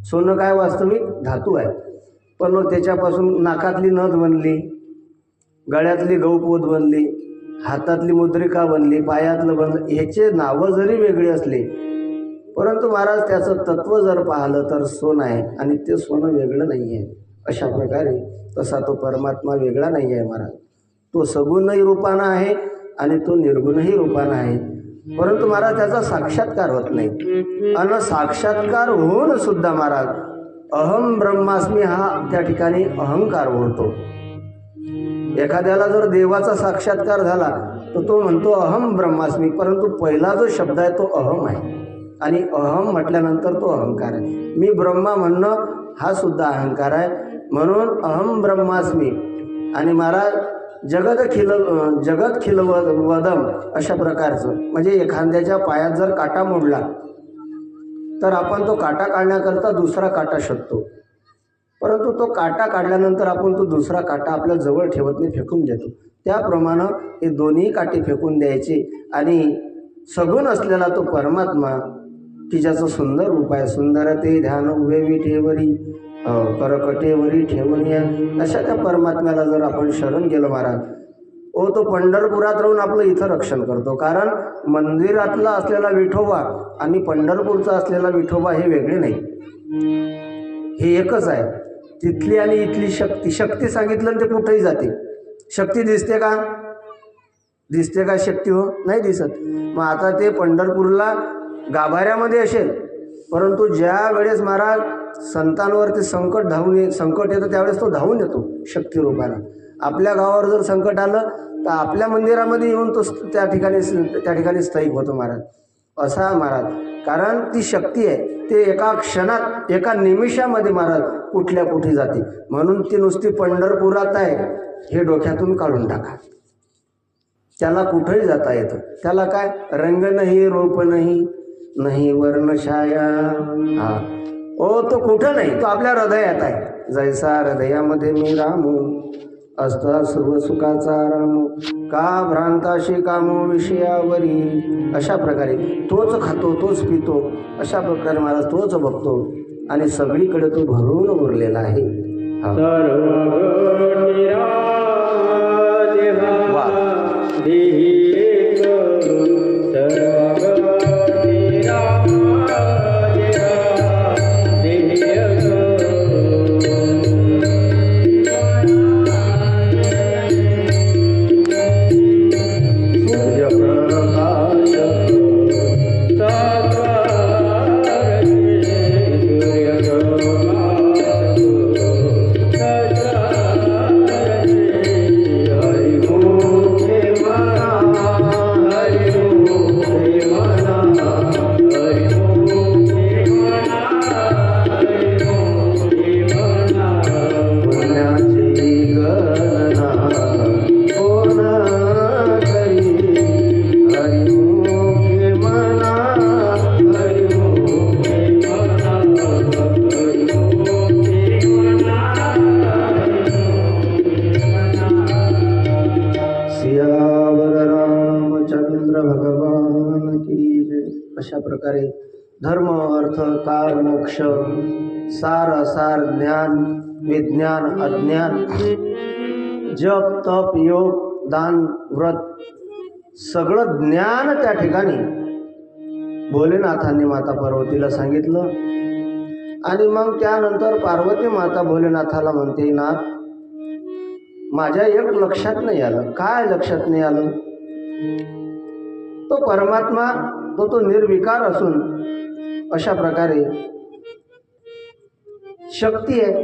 सोनं काय वास्तविक धातू आहे, पण त्याच्यापासून नाकातली नथ बनली, गळ्यातली गौपोत बनली, हातातली मुद्रिका बनली, पायातलं बनलं. ह्याचे नावं जरी वेगळी असले परंतु महाराज त्याचं तत्व जर पाहिलं तर सोनं आहे आणि ते सोनं वेगळं नाही आहे. अशा प्रकारे तसा तो परमात्मा वेगळा नाही आहे महाराज. तो सगुणही रूपानं आहे आणि तो निर्गुणही रूपानं आहे, परंतु महाराज त्याचा साक्षात्कार होत नाही. आणि साक्षात्कार होऊन सुद्धा महाराज अहम ब्रह्मास्मी हा त्या ठिकाणी अहंकार ओढतो. एखाद्याला जर देवाचा साक्षात्कार झाला तर तो म्हणतो अहम ब्रह्मास्मी, परंतु पहिला जो शब्द आहे तो अहम आहे आणि अहम म्हटल्यानंतर तो अहंकार आहे. मी ब्रह्मा म्हणणं हा सुद्धा अहंकार आहे. म्हणून अहम ब्रह्मास्मी आणि महाराज जगत खिल वदम अशा प्रकारचं. म्हणजे एखाद्याच्या पायात जर काटा मोडला तर आपण तो काटा काढण्याकरता दुसरा काटा शोधतो, परंतु तो काटा काढल्यानंतर आपण तो दुसरा काटा आपल्या जवळ ठेवत नाही, फेकून देतो. त्याप्रमाणे हे दोन्ही काटे फेकून द्यायचे आणि सगुण असलेला तो परमात्मा की ज्याचं सुंदर रूप आहे, सुंदर ते ध्यान उभे विठेवरी करकटेवरी ठेवणीया, अशा त्या परमात्म्याला जर आपण शरण गेलो महाराज, तो पंढरपुरात राहून आपलं इथं रक्षण करतो. कारण मंदिरातला असलेला विठोबा आणि पंढरपूरचा असलेला विठोबा हे वेगळे नाही, हे एकच आहे. तिथली आणि इथली शक्ती सांगितलं ते कुठेही जाते. शक्ती दिसते का? दिसते का शक्ती? हो, नाही दिसत. मग आता ते पंढरपूरला गाभाऱ्यामध्ये असेल, परंतु ज्या वेळेस महाराज संतांवरती संकट येतं त्यावेळेस तो धावून येतो शक्ती रूपानं. आपल्या गावावर जर संकट आलं तर आपल्या मंदिरामध्ये येऊन तो त्या ठिकाणी स्थायिक होतो महाराज. असा महाराज, कारण ती शक्ती आहे, ते एका क्षणात एका निमिषामध्ये महाराज कुठल्या कुठे जाते. म्हणून ती नुसती पंढरपुरात आहे हे डोक्यातून काढून टाका. त्याला कुठंही जाता येतं. त्याला काय रंग नाही, रूप नाही, नाही वर्णछाया. हा, तो कुठं नाही, तो आपल्या हृदयात आहे. जैसा हृदयामध्ये मी रामू असता सर्व सुखाचा रामू, का भ्रांताशी कामो विषयावरी. अशा प्रकारे तोच खातो, तोच पितो, अशा प्रकारे महाराज तोच बघतो आणि सगळीकडे तो भरून उरलेला आहे. अशा प्रकारे धर्म अर्थ काल मोक्ष सार असार ज्ञान विज्ञान अज्ञान जप तप योग दान व्रत सगळं ज्ञान त्या ठिकाणी भोलेनाथांनी माता पार्वतीला सांगितलं. आणि मग त्यानंतर पार्वती माता भोलेनाथाला म्हणते, नाथ माझ्या एक लक्षात नाही आलं. काय लक्षात नाही आलं? तो परमात्मा तो निर्विकार असून अशा प्रकारे शक्ती आहे,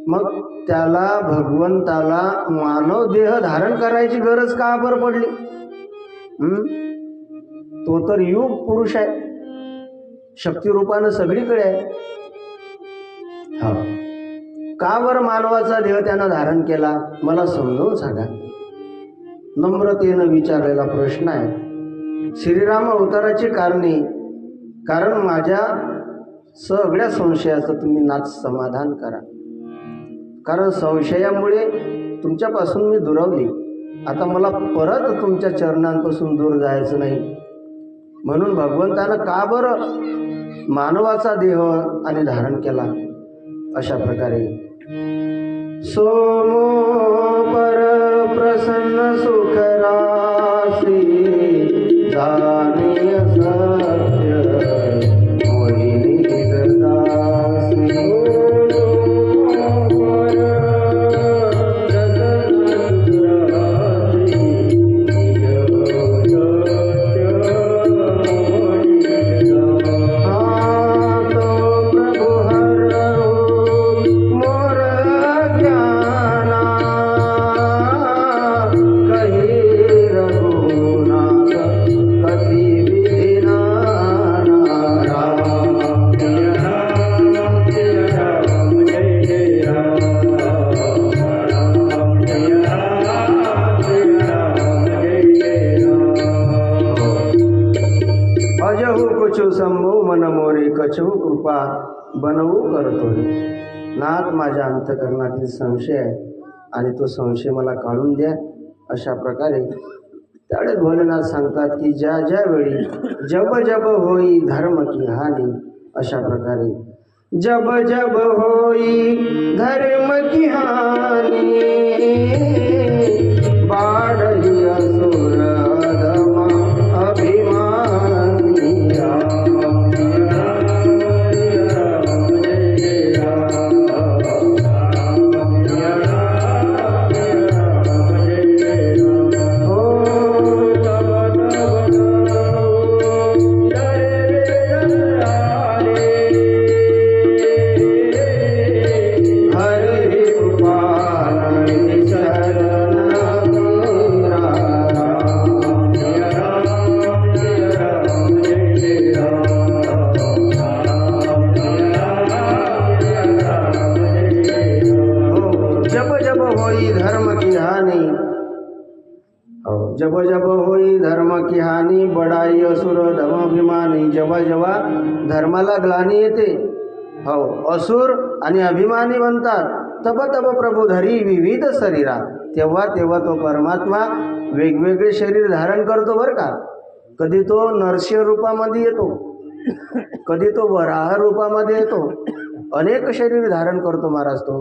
मग त्याला भगवंताला मानव देह धारण करायची गरज का बरं पडली? तो तर युग पुरुष आहे, शक्ती रूपानं सगळीकडे आहे. हा, का बरं मानवाचा देह त्यानं धारण केला? मला समजावून सांगा. नम्रतेनं विचारलेला प्रश्न आहे. श्रीराम अवताराची कारण माझ्या सगळ्या संशयाचं तुम्ही नाथ समाधान करा. कारण संशयामुळे तुमच्यापासून मी दुरावली. आता मला परत तुमच्या चरणांपासून दूर जायचं नाही. म्हणून भगवंतानं का बरं मानवाचा देह आणि धारण केला. अशा प्रकारे सोमो पर प्रसन्न सुखरासी जाणीय सत्य मोहिनी दासी. कछू कृपा बनवू करतो. नाथ माझ्या अंतकरणातील संशय आहे आणि तो संशय मला काढून द्या. अशा प्रकारे त्यावेळेस भोलेनाथ सांगतात की ज्या ज्या वेळी जब जब होई धर्म की हानी. अशा प्रकारे जब जब होई धर्म की हानी बाढ़ी असुर अधमा अभिमानी. जब जब होई धर्म की हानी बडाई असुर धर्माभिमानी. जेव्हा जेव्हा धर्माला ग्लानी येते, हो, असुर आणि अभिमानी बनतात. तब तब प्रभू धरी विविध शरीरा. तेव्हा तेव्हा तो परमात्मा वेगवेगळे शरीर धारण करतो बरं का. कधी तो नरसिंह रूपामध्ये येतो, कधी तो वराह रूपामध्ये येतो. अनेक शरीर धारण करतो महाराज तो.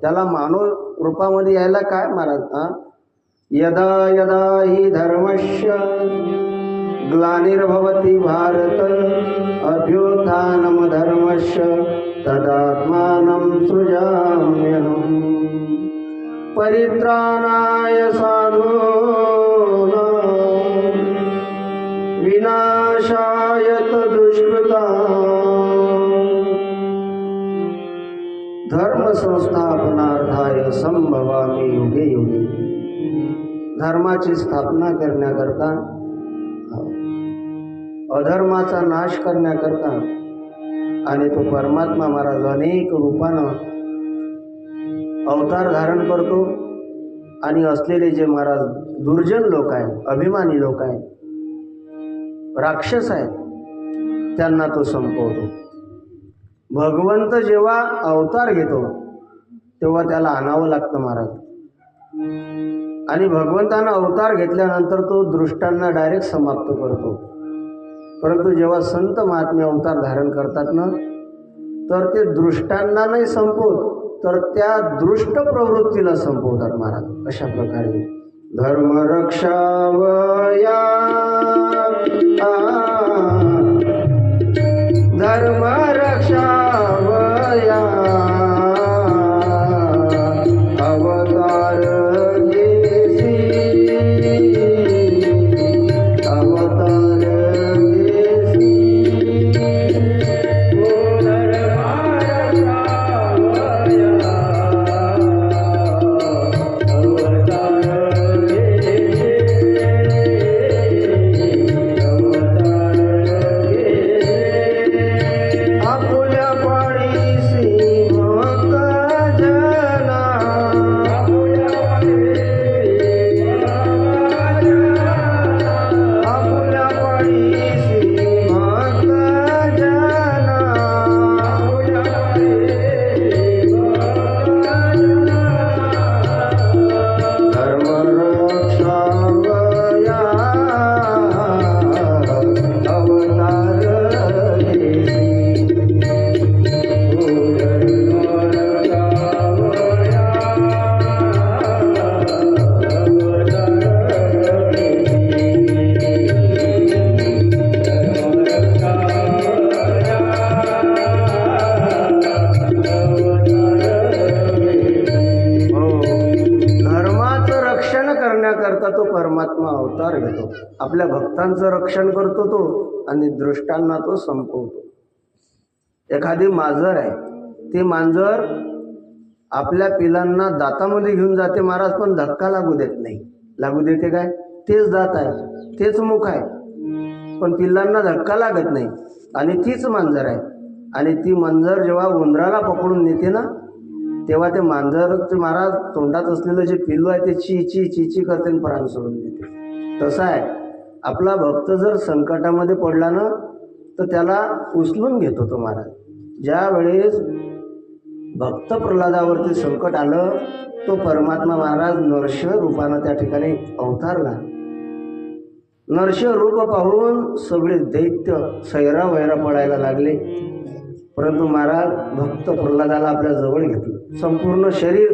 त्याला मानव रूपामध्ये यायला काय महाराज. यदा यदा हि धर्मस्य ग्लानिर्भवति भारत अभ्युत्थानं धर्मस्य तदात्मानं सृजाम्यहम्. परित्राणाय साधूनां विनाशाय दुष्कृतां धर्म संस्थापनार्थाय संभवामि युगे युगे. धर्माची स्थापना करण्याकरता, अधर्माचा नाश करण्याकरता आणि तो परमात्मा महाराज अनेक रूपानं अवतार धारण करतो. आणि असलेले जे महाराज दुर्जन लोक आहेत, अभिमानी लोक आहेत, राक्षस आहेत, त्यांना तो संपवतो. भगवंत जेव्हा अवतार घेतो तेव्हा त्याला आणावं लागतं महाराज. आणि भगवंतानं अवतार घेतल्यानंतर तो दृष्टांना डायरेक्ट समाप्त करतो. परंतु जेव्हा संत महात्मे अवतार धारण करतात ना, तर ते दृष्टांना नाही संपवत, तर त्या दृष्ट प्रवृत्तीला संपवतात महाराज. अशा प्रकारे धर्म रक्षावया धर्म रक्षावया अवतार अवतार घेतो. आपल्या भक्तांचं रक्षण करतो तो आणि दृष्टांना तो संपवतो. एखादी मांजर आहे, ती मांजर आपल्या पिलांना दातामध्ये घेऊन जाते महाराज, पण धक्का लागू देत नाही. लागू देते काय? तेच दात आहे, तेच मुख आहे, पण पिल्लांना धक्का लागत नाही. आणि तीच मांजर आहे. आणि ती मांजर जेव्हा उंदराला पकडून नेते ना, तेव्हा ते मांजर महाराज तोंडात असलेलं जे पिल्लू आहे ते ची ची ची ची करते आणि प्राण सोडून देते. तसं आहे, आपला भक्त जर संकटामध्ये पडला ना, तर त्याला उचलून घेतो तो महाराज. ज्या वेळेस भक्त प्रल्हादावरती संकट आलं, तो परमात्मा महाराज नरसिंह रूपानं त्या ठिकाणी अवतारला. नरसिंह रूप पाहून सगळे दैत्य सैरा वैरा पडायला लागले. परंतु महाराज भक्त प्रल्हादाला आपल्या जवळ घेतलं. संपूर्ण शरीर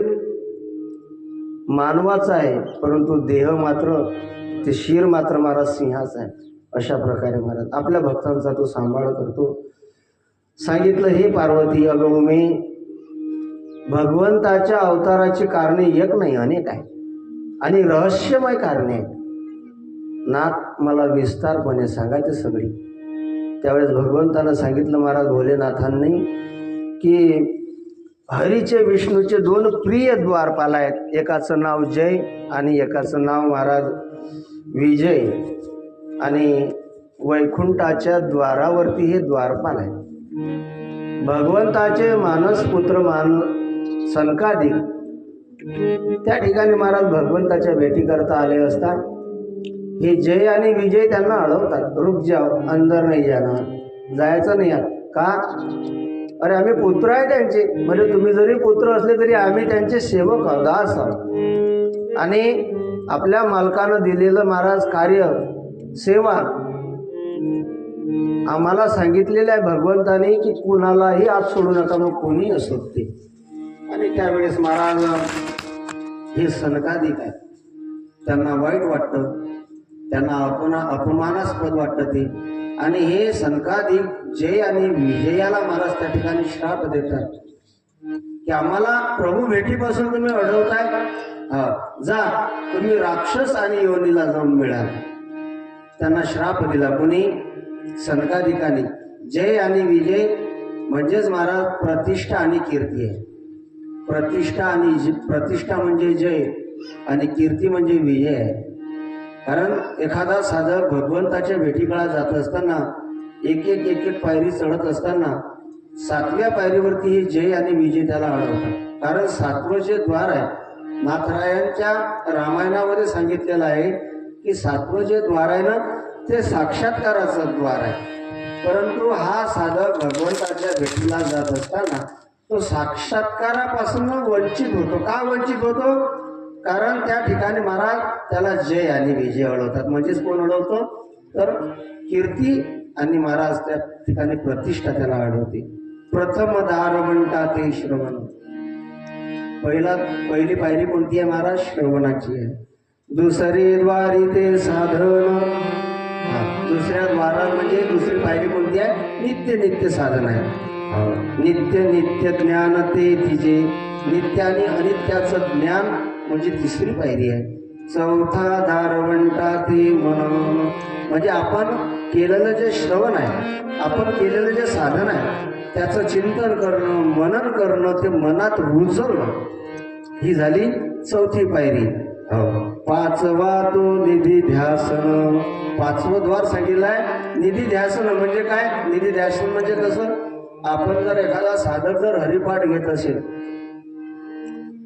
मानवाचं आहे, परंतु देह मात्र, ते शिर मात्र महाराज सिंहाचं आहे. अशा प्रकारे महाराज आपल्या भक्तांचा तो सांभाळ करतो. सांगितलं, हे पार्वती, अगं उमे, भगवंताच्या अवताराची कारणे एक नाही, अनेक आहे आणि रहस्यमय कारणे आहेत. नाथ मला विस्तारपणे सांगा ते सगळी. त्यावेळेस भगवंतानं सांगितलं महाराज भोलेनाथांनी की हरीचे विष्णूचे दोन प्रिय द्वारपाल आहेत. एकाचं नाव जय आणि एकाचं नाव महाराज विजय. आणि वैकुंठाच्या द्वारावरती हे द्वारपाल आहे. भगवंताचे मानसपुत्र सनकादिक त्या ठिकाणी महाराज भगवंताच्या भेटी करता आले असता हे जय आणि विजय त्यांना अडवतात. रुक जाओ, अंदर नाही जाणार, जायचं नाही. का? अरे आम्ही पुत्र आहे त्यांचे. म्हणजे तुम्ही जरी पुत्र असले तरी आम्ही त्यांचे सेवक आहोत, दास आहोत. आणि आपल्या मालकानं दिलेलं महाराज कार्य, सेवा आम्हाला सांगितलेलं आहे भगवंताने की कुणालाही आत सोडू नका, मग कोणी असो ते. आणि त्यावेळेस महाराज हे सनकादिक आहे, त्यांना वाईट वाटतं, त्यांना अपमानास्पद वाटतं ते. आणि हे सनकादिक जय आणि विजयाला महाराज त्या ठिकाणी श्राप देतात की आम्हाला प्रभू भेटीपासून तुम्ही अडवताय, जा तुम्ही राक्षस आणि योनीला जाऊन मिळाल. त्यांना श्राप दिला कोणी? सनकादिकांनी. जय आणि विजय म्हणजेच महाराज प्रतिष्ठा आणि कीर्ती आहे. प्रतिष्ठा म्हणजे जय आणि कीर्ती म्हणजे विजय आहे. कारण एखादा साधक भगवंताच्या भेटीकाळात जात असताना एक एक पायरी चढत असताना 7व्या पायरीवरती हे जय आणि विजय त्याला अडवतात. कारण 7वं जे द्वार आहे, नाथरायांच्या रामायणामध्ये सांगितलेलं आहे की 7वं जे द्वार आहे ना, ते साक्षात्काराचं द्वार आहे. परंतु हा साधक भगवंताच्या भेटीला जात असताना तो साक्षात्कारापासून वंचित होतो. का वंचित होतो? कारण त्या ठिकाणी महाराज त्याला जय आणि विजय अडवतात. म्हणजेच कोण अडवतो? तर कीर्ती आणि महाराज त्या ठिकाणी प्रतिष्ठा त्याला अडवते. प्रथम दार म्हणता ते श्रवण. पहिली पायरी कोणती आहे महाराज? श्रवणाची आहे. दुसरी द्वारी ते साधन. दुसऱ्या द्वारा म्हणजे दुसरी पायरी कोणती आहे? नित्य साधन आहे. नित्य ज्ञान ते तिचे. नित्य आणि अनित्याचं ज्ञान म्हणजे तिसरी पायरी आहे. चौथा दारवंटा ते मन. म्हणजे आपण केलेलं जे श्रवण आहे, आपण केलेलं जे साधन आहे, त्याचं चिंतन करणं, मनन करणं, ते मनात रुजवणं, ही झाली चौथी पायरी. पाचवा तो निधी ध्यासन. 5वं द्वार सांगितलं आहे निधी ध्यासन. म्हणजे काय? निधी ध्यासन म्हणजे कसं? आपण जर एखादा साधक जर हरिपाठ घेत असेल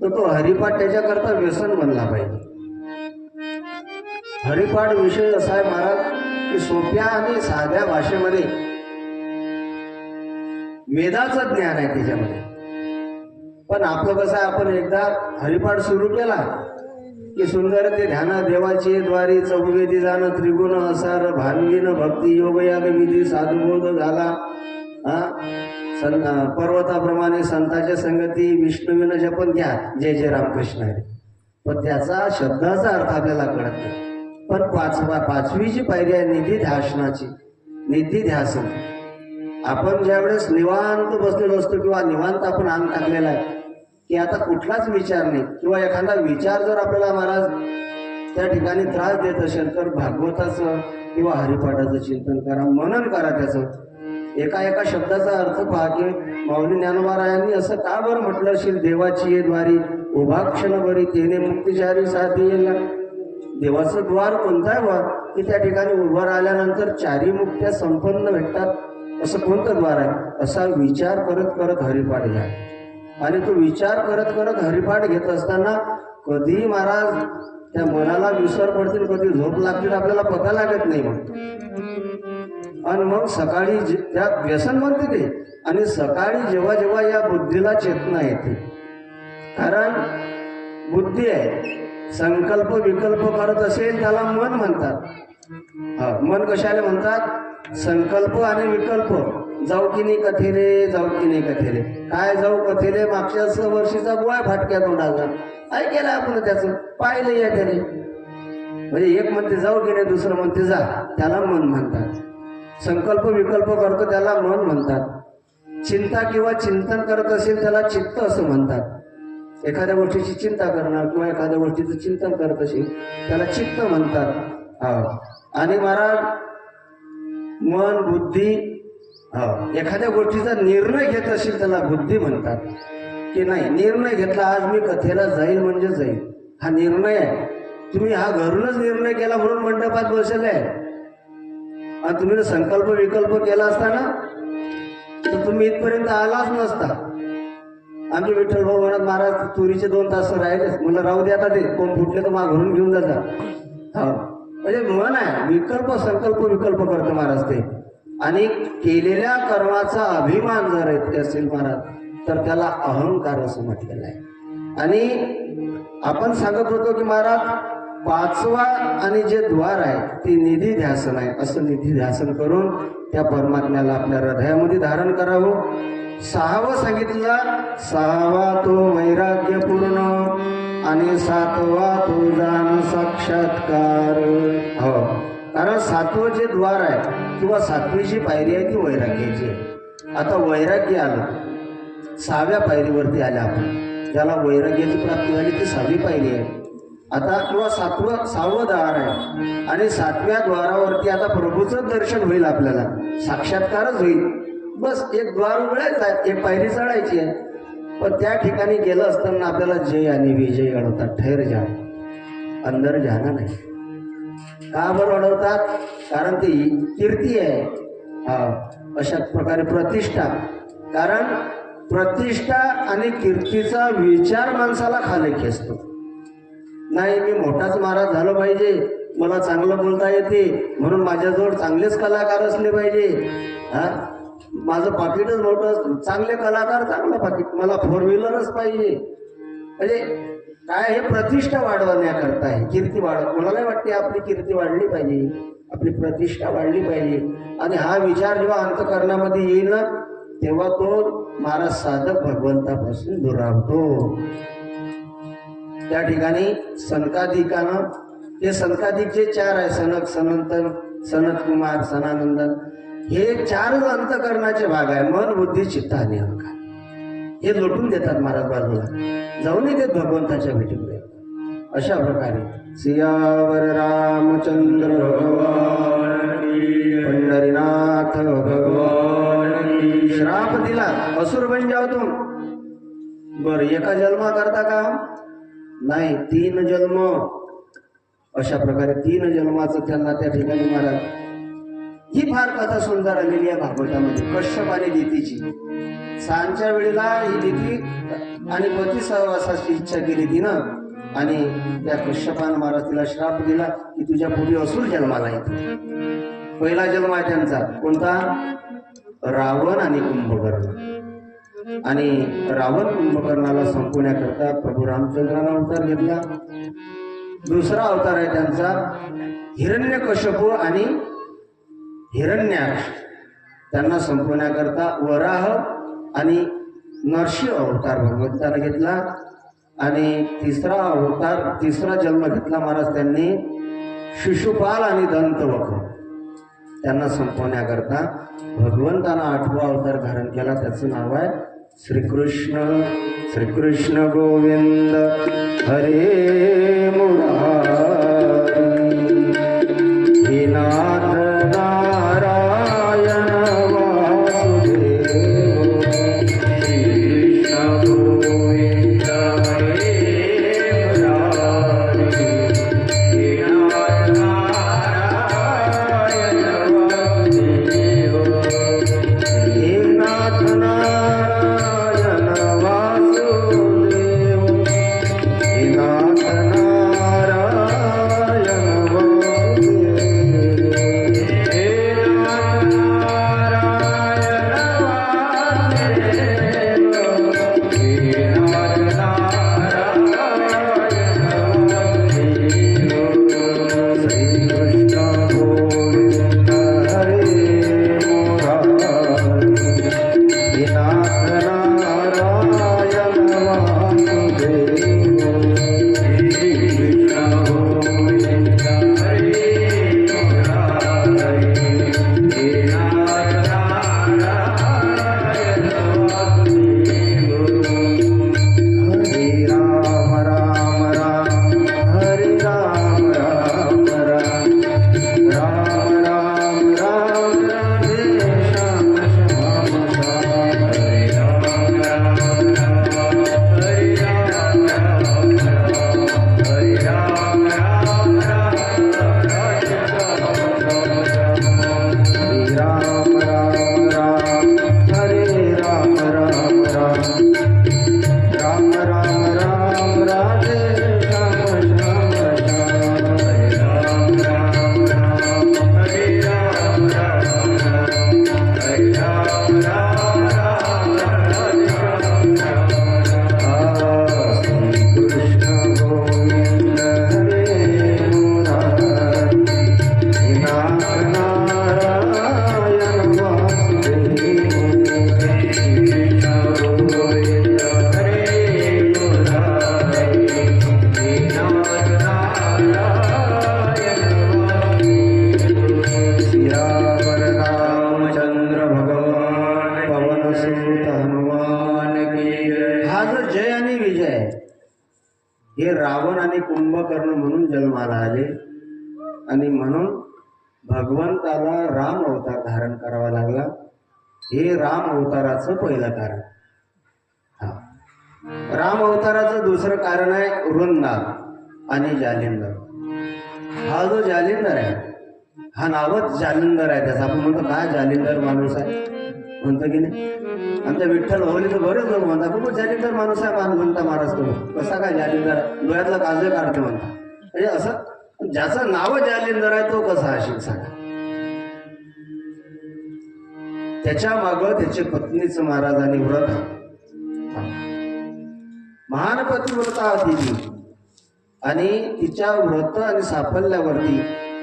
तर तो हरिपाठ त्याच्याकरता व्यसन बनला पाहिजे. हरिपाठ विषय असा आहे महाराज की सोप्या आणि साध्या भाषेमध्ये वेदाचं ज्ञान आहे त्याच्यामध्ये. पण आपलं कसं आहे, आपण एकदा हरिपाठ सुरू केला की सुंदर ते ध्यान देवाचे द्वारी चौवेदी जाण त्रिगुण असार भानगीन भक्ती योग याग विधी साधुबोध झाला. पर्वताप्रमाणे संतांच्या संगती विष्णुविन जपन घ्या जय जय रामकृष्ण हरी. पण त्याचा शब्दाचा अर्थ आपल्याला कळत नाही. पण 5वी जी पायरी आहे निधी ध्यासनाची. निधी ध्यासन. आपण ज्यावेळेस निवांत बसलेलो असतो किंवा निवांत आपण अंग टाकलेला आहे की आता कुठलाच विचार नाही, किंवा एखादा विचार जर आपल्याला महाराज त्या ठिकाणी त्रास देत असेल तर भागवताचं किंवा हरिपाठाचं चिंतन करा, मनन करा त्याचं. एका एका शब्दाचा अर्थ पहा की माऊली ज्ञानोबारायांनी असं का बरं म्हटलं असेल, देवाची ये द्वारी उभा क्षण बरी तेने मुक्तिचारी साधी येईल. देवाचं द्वार कोणतं आहे बा की त्या ठिकाणी उभं राहिल्यानंतर चारी मुक्त्या संपन्न भेटतात, असं कोणतं द्वार आहे? असा विचार करत करत हरिपाठ घ्या. आणि तो विचार करत करत हरिपाठ घेत असताना कधी महाराज त्या मनाला विसर पडतील, कधी झोप लागतील, आपल्याला पता लागत नाही. आणि मग सकाळी त्या व्यसन म्हणते ते, आणि सकाळी जेव्हा जेव्हा या बुद्धीला चेतना येते, कारण बुद्धी आहे, संकल्प विकल्प करत असेल त्याला मन म्हणतात. मन कशाला म्हणतात? संकल्प आणि विकल्प. जाऊ की नाही कथेले, जाऊ की नाही कथेले. काय जाऊ कथेले? मागच्या वर्षीचा गोळा फाटक्या तोंडाचा ऐकेलं आपण, त्याचं पाहिलं या त्याने. म्हणजे एक म्हणते जाऊ की नाही, दुसरं म्हणते जा, त्याला मन म्हणतात. संकल्प विकल्प करतो त्याला मन म्हणतात. चिंता किंवा चिंतन करत असेल त्याला चित्त असं म्हणतात. एखाद्या गोष्टीची चिंता करणार किंवा एखाद्या गोष्टीचं चिंतन करत असेल त्याला चित्त म्हणतात. आणि महाराज मन बुद्धी, एखाद्या गोष्टीचा निर्णय घेत असेल त्याला बुद्धी म्हणतात. की नाही निर्णय घेतला, आज मी कथेला जाईल म्हणजे जाईल, हा निर्णय आहे. तुम्ही हा घरूनच निर्णय केला म्हणून मंडपात बसले आहे. आणि तुम्ही संकल्प विकल्प केला असता ना तर तुम्ही इथपर्यंत आलाच नसता. आमचे विठ्ठल भाऊ म्हणत, महाराज तुरीचे 2 तास राहिलेच, मला राहू दे आता, ते कोण फुटले तर मा घरून घेऊन जातात. म्हणजे मन आहे, विकल्प संकल्प विकल्प करतो महाराज ते. आणि केलेल्या कर्माचा अभिमान जर येत असेल महाराज तर त्याला अहंकार असं म्हटलेलं आहे. आणि आपण सांगत होतो की महाराज 5वा आणि जे द्वार आहे ते निधी ध्यासन आहे. असं निधी ध्यासन करून त्या परमात्म्याला आपल्या हृदयामध्ये धारण करावं. 6वं सांगितलं, 6वा तो वैराग्यपूर्ण आणि 7वा तो जाण साक्षात्कार. हो, कारण 7वं जे द्वार आहे किंवा 7वी जी पायरी आहे ती वैराग्याची आहे. आता वैराग्य आलं, 6व्या पायरीवरती आल्या आपण. ज्याला वैराग्याची प्राप्ती झाली ती 6वी पायरी आहे. आता किंवा 6वं द्वार आहे आणि 7व्या द्वारावरती आता प्रभूचं दर्शन होईल, आपल्याला साक्षात्कारच होईल. बस एक द्वार उघडायचं आहे, एक पायरी चढायची आहे. पण त्या ठिकाणी गेलं असताना आपल्याला जय आणि विजय अडवतात. ठहर जा, अंदर जाना नाही. का बरं अडवतात? कारण ती कीर्ती आहे. अशा प्रकारे प्रतिष्ठा. कारण प्रतिष्ठा आणि कीर्तीचा विचार माणसाला खाली खेचतो. नाही मी मोठाच महाराज झालो पाहिजे, मला चांगलं बोलता येते म्हणून माझ्याजवळ चांगलेच कलाकार असले पाहिजे. माझं पाकिटच मोठं, चांगले कलाकार चांगलं पाकिट, मला 4 व्हीलरच पाहिजे. म्हणजे काय, हे प्रतिष्ठा वाढवण्याकरता आहे, कीर्ती वाढव. मला नाही वाटते आपली कीर्ती वाढली पाहिजे, आपली प्रतिष्ठा वाढली पाहिजे. आणि हा विचार जेव्हा अंतःकरणामध्ये येईल ना तेव्हा तो महाराज साधक भगवंतापासून दुरावतो. त्या ठिकाणी सनकादिकानं, हे सनकादिक जे 4 आहे, सनक, सनंतन, सनत कुमार, सनानंदन, हे 4 अंतःकरणाचे भाग आहे. मन बुद्धी चित्त आणि अहंकार. हे लोटून देतात महाराज बाजूला, जाऊनही देत भगवंताच्या भेटीमुळे. अशा प्रकारे सियावर रामचंद्र भगवान, पंढरीनाथ भगवान. श्राप दिला, असुर बन जाओ तुम. बर, एका जन्मा करता का? नाही, 3 जन्म. अशा प्रकारे 3 जन्माचं त्यांना त्या ठिकाणी महाराज. ही फार कथा सुंदर आलेली आहे भागवतामध्ये, कश्यप आणि दितीची. सांजच्या वेळेला ही दिती आणि पती सहवासाची इच्छा केली तिनं, आणि त्या कश्यपानं महाराज तिला श्राप दिला की तुझ्या पुढे असुर जन्माला येतो. पहिला जन्म आहे त्यांचा कोणता? रावण आणि कुंभकर्ण. आणि रावण कुंभकर्णाला संपवण्याकरता प्रभू रामचंद्राने अवतार घेतला. दुसरा अवतार आहे त्यांचा हिरण्यकश्यप आणि हिरण्याक्ष. त्यांना संपवण्याकरता वराह आणि नरसिंह अवतार भगवंताने घेतला. आणि तिसरा अवतार, तिसरा जन्म घेतला महाराज त्यांनी शिशुपाल आणि दंतवक्र. त्यांना संपवण्याकरता भगवंतानं 8वा अवतार धारण केला. त्याचं नाव आहे श्रीकृष्ण. श्रीकृष्ण गोविंद हरे मुरारी. हे रावण आणि कुंभकर्ण म्हणून जन्माला आले आणि म्हणून भगवंताला राम अवतार धारण करावा लागला. हे राम अवताराचं पहिलं कारण. राम अवताराचं दुसरं कारण आहे वृंदावन आणि जालिंदर. हा जो जालिंदर आहे हा नावच जालिंदर आहे त्याचा. आपण म्हणतो काय जालिंदर माणूस आहे म्हणतो की नाही. आमच्या विठ्ठल होली तर बरेच लोक म्हणतात खूप जालिंदर माणूस आहे म्हणता महाराज तो कसा काय जालिंदर डोळ्यातला काजळ काढते म्हणता. म्हणजे असं ज्याचं नाव जालिंदर आहे तो कसा असेल सांगा. त्याच्या माग त्याची पत्नीच महाराजांनी व्रत महान पतिव्रता होती ती आणि तिच्या व्रत आणि साफल्यावरती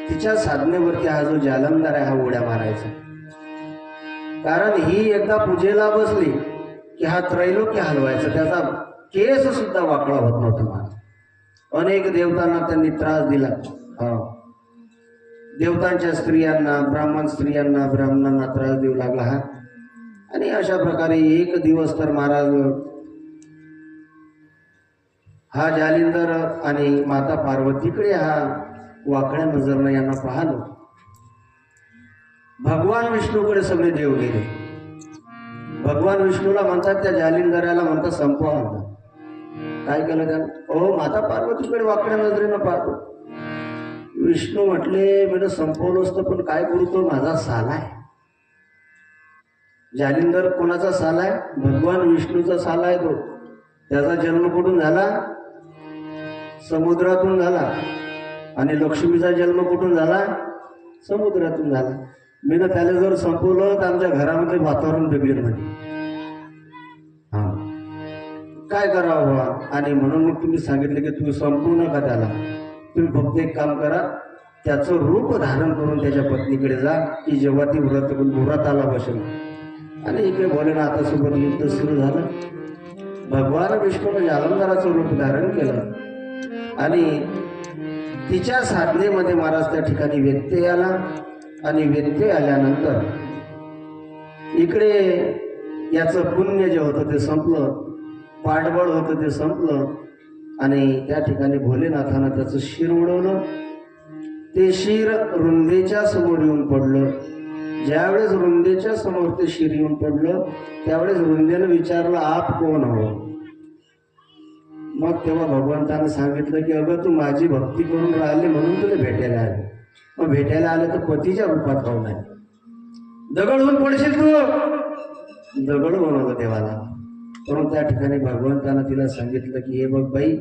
तिच्या साधनेवरती हा जो जालंधर आहे हा उड्या मारायचा. कारण ही एकदा पूजेला बसली की हा त्रैलोक्य हलवायचा. त्याचा केस सुद्धा वाकडा होत नव्हता महाराज. अनेक देवतांना त्यांनी त्रास दिला. देवतांच्या स्त्रियांना ब्राह्मण स्त्रियांना ब्राह्मणांना त्रास देऊ लागला हा. आणि अशा प्रकारे एक दिवस तर महाराज हा जालिंदर आणि माता पार्वतीकडे हा वाकड्या नजरनं यांना पाहलो. भगवान विष्णूकडे सगळे देव गेले. भगवान विष्णूला म्हणतात त्या जालिंदराला म्हणतात संपवा म्हणतात. काय केलं त्यानं ओ माता पार्वतीकडे वाकड्या नजरेनं पाहतो. विष्णू म्हटले मी संपवलं असतं पण काय करू तो माझा साला आहे. जालिंदर कोणाचा साला आहे? भगवान विष्णूचा साला आहे तो. त्याचा जन्म कुठून झाला? समुद्रातून झाला. आणि लक्ष्मीचा जन्म कुठून झाला? समुद्रातून झाला. मी ना त्याला जर संपवलं तर आमच्या घरामध्ये वातावरण बिघडेल म्हणजे. काय करावं बाबा. आणि म्हणून मग तुम्ही सांगितले की तुम्ही संपवू नका त्याला. तुम्ही फक्त एक काम करा त्याचं रूप धारण करून त्याच्या पत्नीकडे जा की जेव्हा ती व्रताला बसेल. आणि इकडे भोलेनाथासोबत युद्ध सुरू झालं. भगवान विष्णूने जालंधराचं रूप धारण केलं आणि तिच्या साधनेमध्ये महाराज त्या ठिकाणी व्यत्यय आला. आणि व्यत्यय आल्यानंतर इकडे याचं पुण्य जे होतं ते संपलं. पाठबळ होतं ते संपलं. आणि त्या ठिकाणी भोलेनाथानं त्याचं शिर उडवलं. ते शिर रुंदेच्या समोर येऊन पडलं. ज्यावेळेस रुंदेच्या समोर ते शिर येऊन पडलं त्यावेळेस रुंदेनं विचारलं आप कोण हो. मग तेव्हा भगवंतानं सांगितलं की अगं तू माझी भक्ती करून राहिले म्हणून तुला भेटायला आले. मग भेटायला आले तर पतीच्या रूपात राहून आहे. दगड होऊन पडशील तू. दगड बनवलं देवाला. म्हणून त्या ठिकाणी भगवंतानं तिला सांगितलं की हे बघ बाई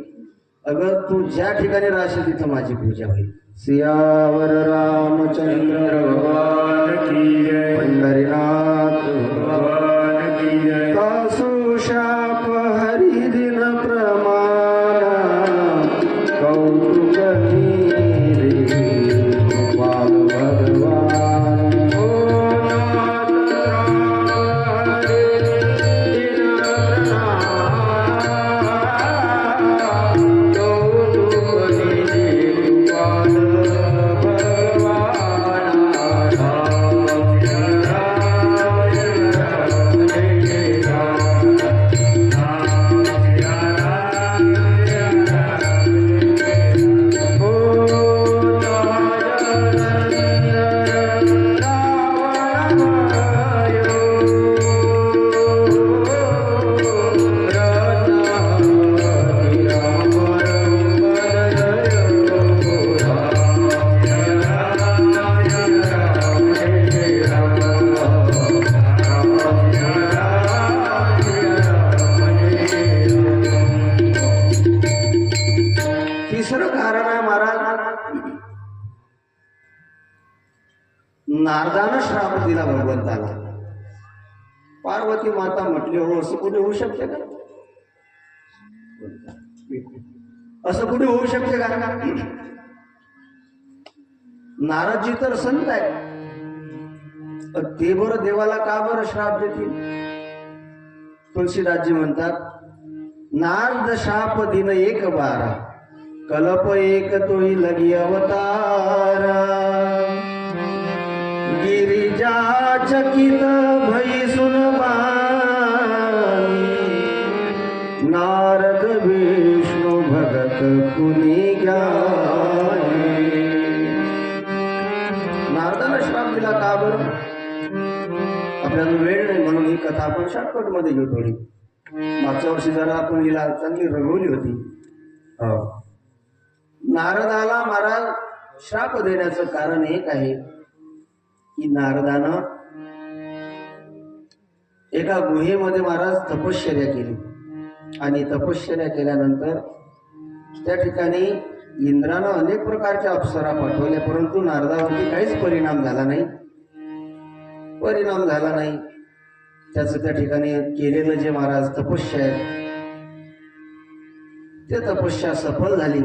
अगं तू ज्या ठिकाणी राहशील तिथं माझी पूजा होईल. सियावर रामचंद्र भगवान की जय. पंढरीनाथ भगवान की जय. कासु शाप हरि दिन प्रमाण कौतुक नारदानं श्राप दिला भगवंताला. पार्वती माता म्हटली, हो असं कुठे होऊ शकते का? असं कुठे होऊ शकते का? नारदजी तर संत आहे, ते बरं देवाला का बरं श्राप देतील? तुलसीदासजी म्हणतात, नारद शाप दिन एक बारा, कल्प एक तोही लगी अवतारा. गिरिजा चकित भई सुनबाई, नारद विष्णु भगत कुनी गाई. नारदाला श्राप दिला का बरं? आपल्याला वेळ नाही म्हणून ही कथा आपण शॉर्टकट मध्ये घेऊ थोडी. मागच्या वर्षी जरा आपण हिला चांगली रंगवली होती. नारदाला महाराज श्राप देण्याचं कारण एक आहे की नारदानं एका गुहेमध्ये महाराज तपश्चर्या केली आणि तपश्चर्या केल्यानंतर त्या ठिकाणी इंद्रानं अनेक प्रकारच्या अप्सरा पाठवल्या, परंतु नारदावरती काहीच परिणाम झाला नाही. त्याचं त्या ठिकाणी केलेलं जे महाराज तपस्या आहे ते तपस्या सफल झाली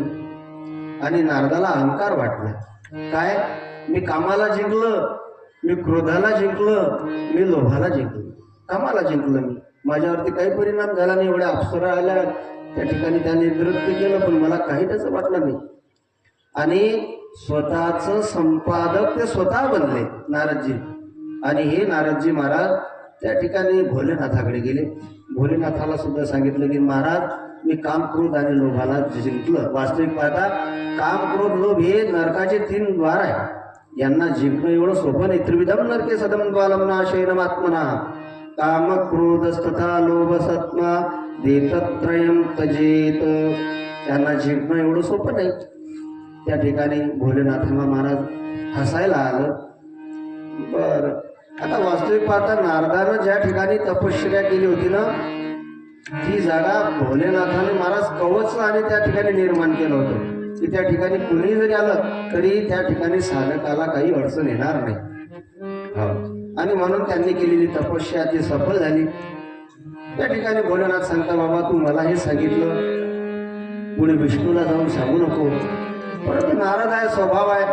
आणि नारदाला अहंकार वाटला. काय, मी कामाला जिंकलं, मी क्रोधाला जिंकलं, मी लोभाला जिंकलं. कामाला जिंकलं मी, माझ्यावरती काही परिणाम झाला नाही. एवढ्या अप्सरा आल्या, त्या ठिकाणी त्यांनी नृत्य केलं, पण मला काही त्याचं वाटलं नाही. आणि स्वतःच संपादक ते स्वतः बनले नारदजी. आणि हे नारदजी महाराज त्या ठिकाणी भोलेनाथाकडे गेले. भोलेनाथाला सुद्धा सांगितलं की महाराज, मी काम, क्रोध आणि लोभाला जिंकलं. वास्तविक पाहता काम, क्रोध, लोभ हे नरकाचे 3 द्वार आहे. यांना जिंकणं एवढं सोपं नाही. त्रिविधम नरके सदम द्वालम नाशेनम आत्मना, काम क्रोधस्तथा लोभ सत्मा देतत्रयम तजेत. त्यांना जिंकणं एवढं सोपं नाही. त्या ठिकाणी भोलेनाथांना महाराज हसायला आलं. बर, आता वास्तविक पाहता नारदानं ज्या ठिकाणी तपश्चर्या केली होती ना, ती जागा भोलेनाथाने महाराज कवच आणि त्या ठिकाणी निर्माण केलं होतं की त्या ठिकाणी कुणी जरी आलं तरी त्या ठिकाणी साधकाला काही अडचण येणार नाही. आणि म्हणून त्यांनी केलेली तपस्या ती सफल झाली. त्या ठिकाणी भोलेनाथ सांगता, बाबा तू मला हे सांगितलं, पुढे विष्णूला जाऊन सांगू नको. परंतु नारद आहे, स्वभाव आहे,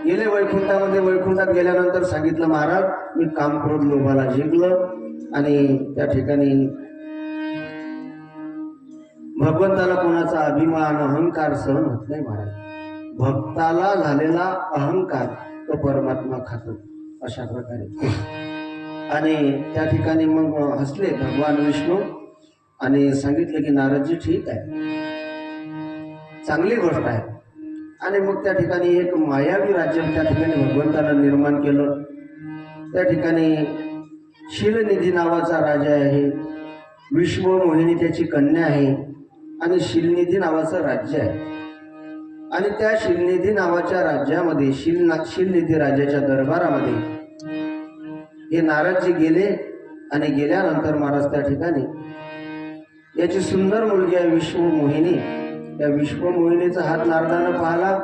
गेले वैकुंठामध्ये. वैकुंठात गेल्यानंतर सांगितलं, महाराज मी काम, क्रोध, लोभाला जिंकलं. आणि त्या ठिकाणी भगवंताला कोणाचा अभिमान, अहंकार सहन होत नाही महाराज. भक्ताला झालेला अहंकार तो परमात्मा खातो, अशा प्रकारे. आणि त्या ठिकाणी मग हसले भगवान विष्णू आणि सांगितलं की नारदजी ठीक आहे, चांगली गोष्ट आहे. आणि मग त्या ठिकाणी एक मायावी राज्य त्या ठिकाणी भगवंतानं निर्माण केलं. त्या ठिकाणी शीलनिधी नावाचा राजा आहे, विश्व मोहिनी त्याची कन्या आहे आणि शीलनिधी नावाचं राज्य आहे. आणि त्या शीलनिधी नावाच्या राज्यामध्ये, शीलनिधी राजाच्या दरबारामध्ये हे नारदजी गेले. आणि गेल्यानंतर महाराज त्या ठिकाणी याची सुंदर मुलगी आहे विश्वमोहिनी. त्या विश्वमोहिनीचा हात नारदानं पाहिला.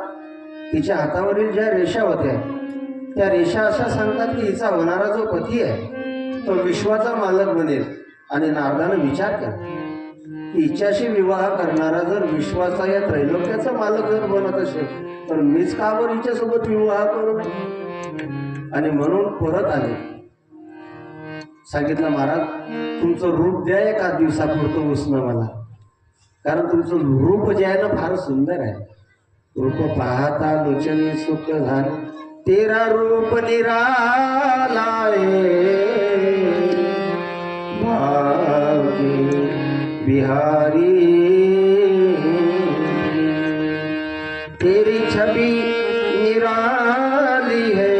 तिच्या हातावरील ज्या रेषा होत्या त्या रेषा अशा सांगतात की हिचा होणारा जो पती आहे तो विश्वाचा मालक बनेल. आणि नारदानं विचार केला की हिच्याशी विवाह करणारा जर विश्वाचा या त्रैलोक्याचा मालक जर बनत असेल तर मीच का बरं हिच्यासोबत विवाह करू नये. आणि म्हणून परत आले. सांगितलं, महाराज तुमचं रूप द्या एका दिवसापुरतं उसणं मला, कारण तुमचं रूप जे आहे ना फार सुंदर आहे. रूप पाहता लोचनी सुख झालं, तेरा रूप निराला भाग्य बिहारी, तेरी छवि निराली है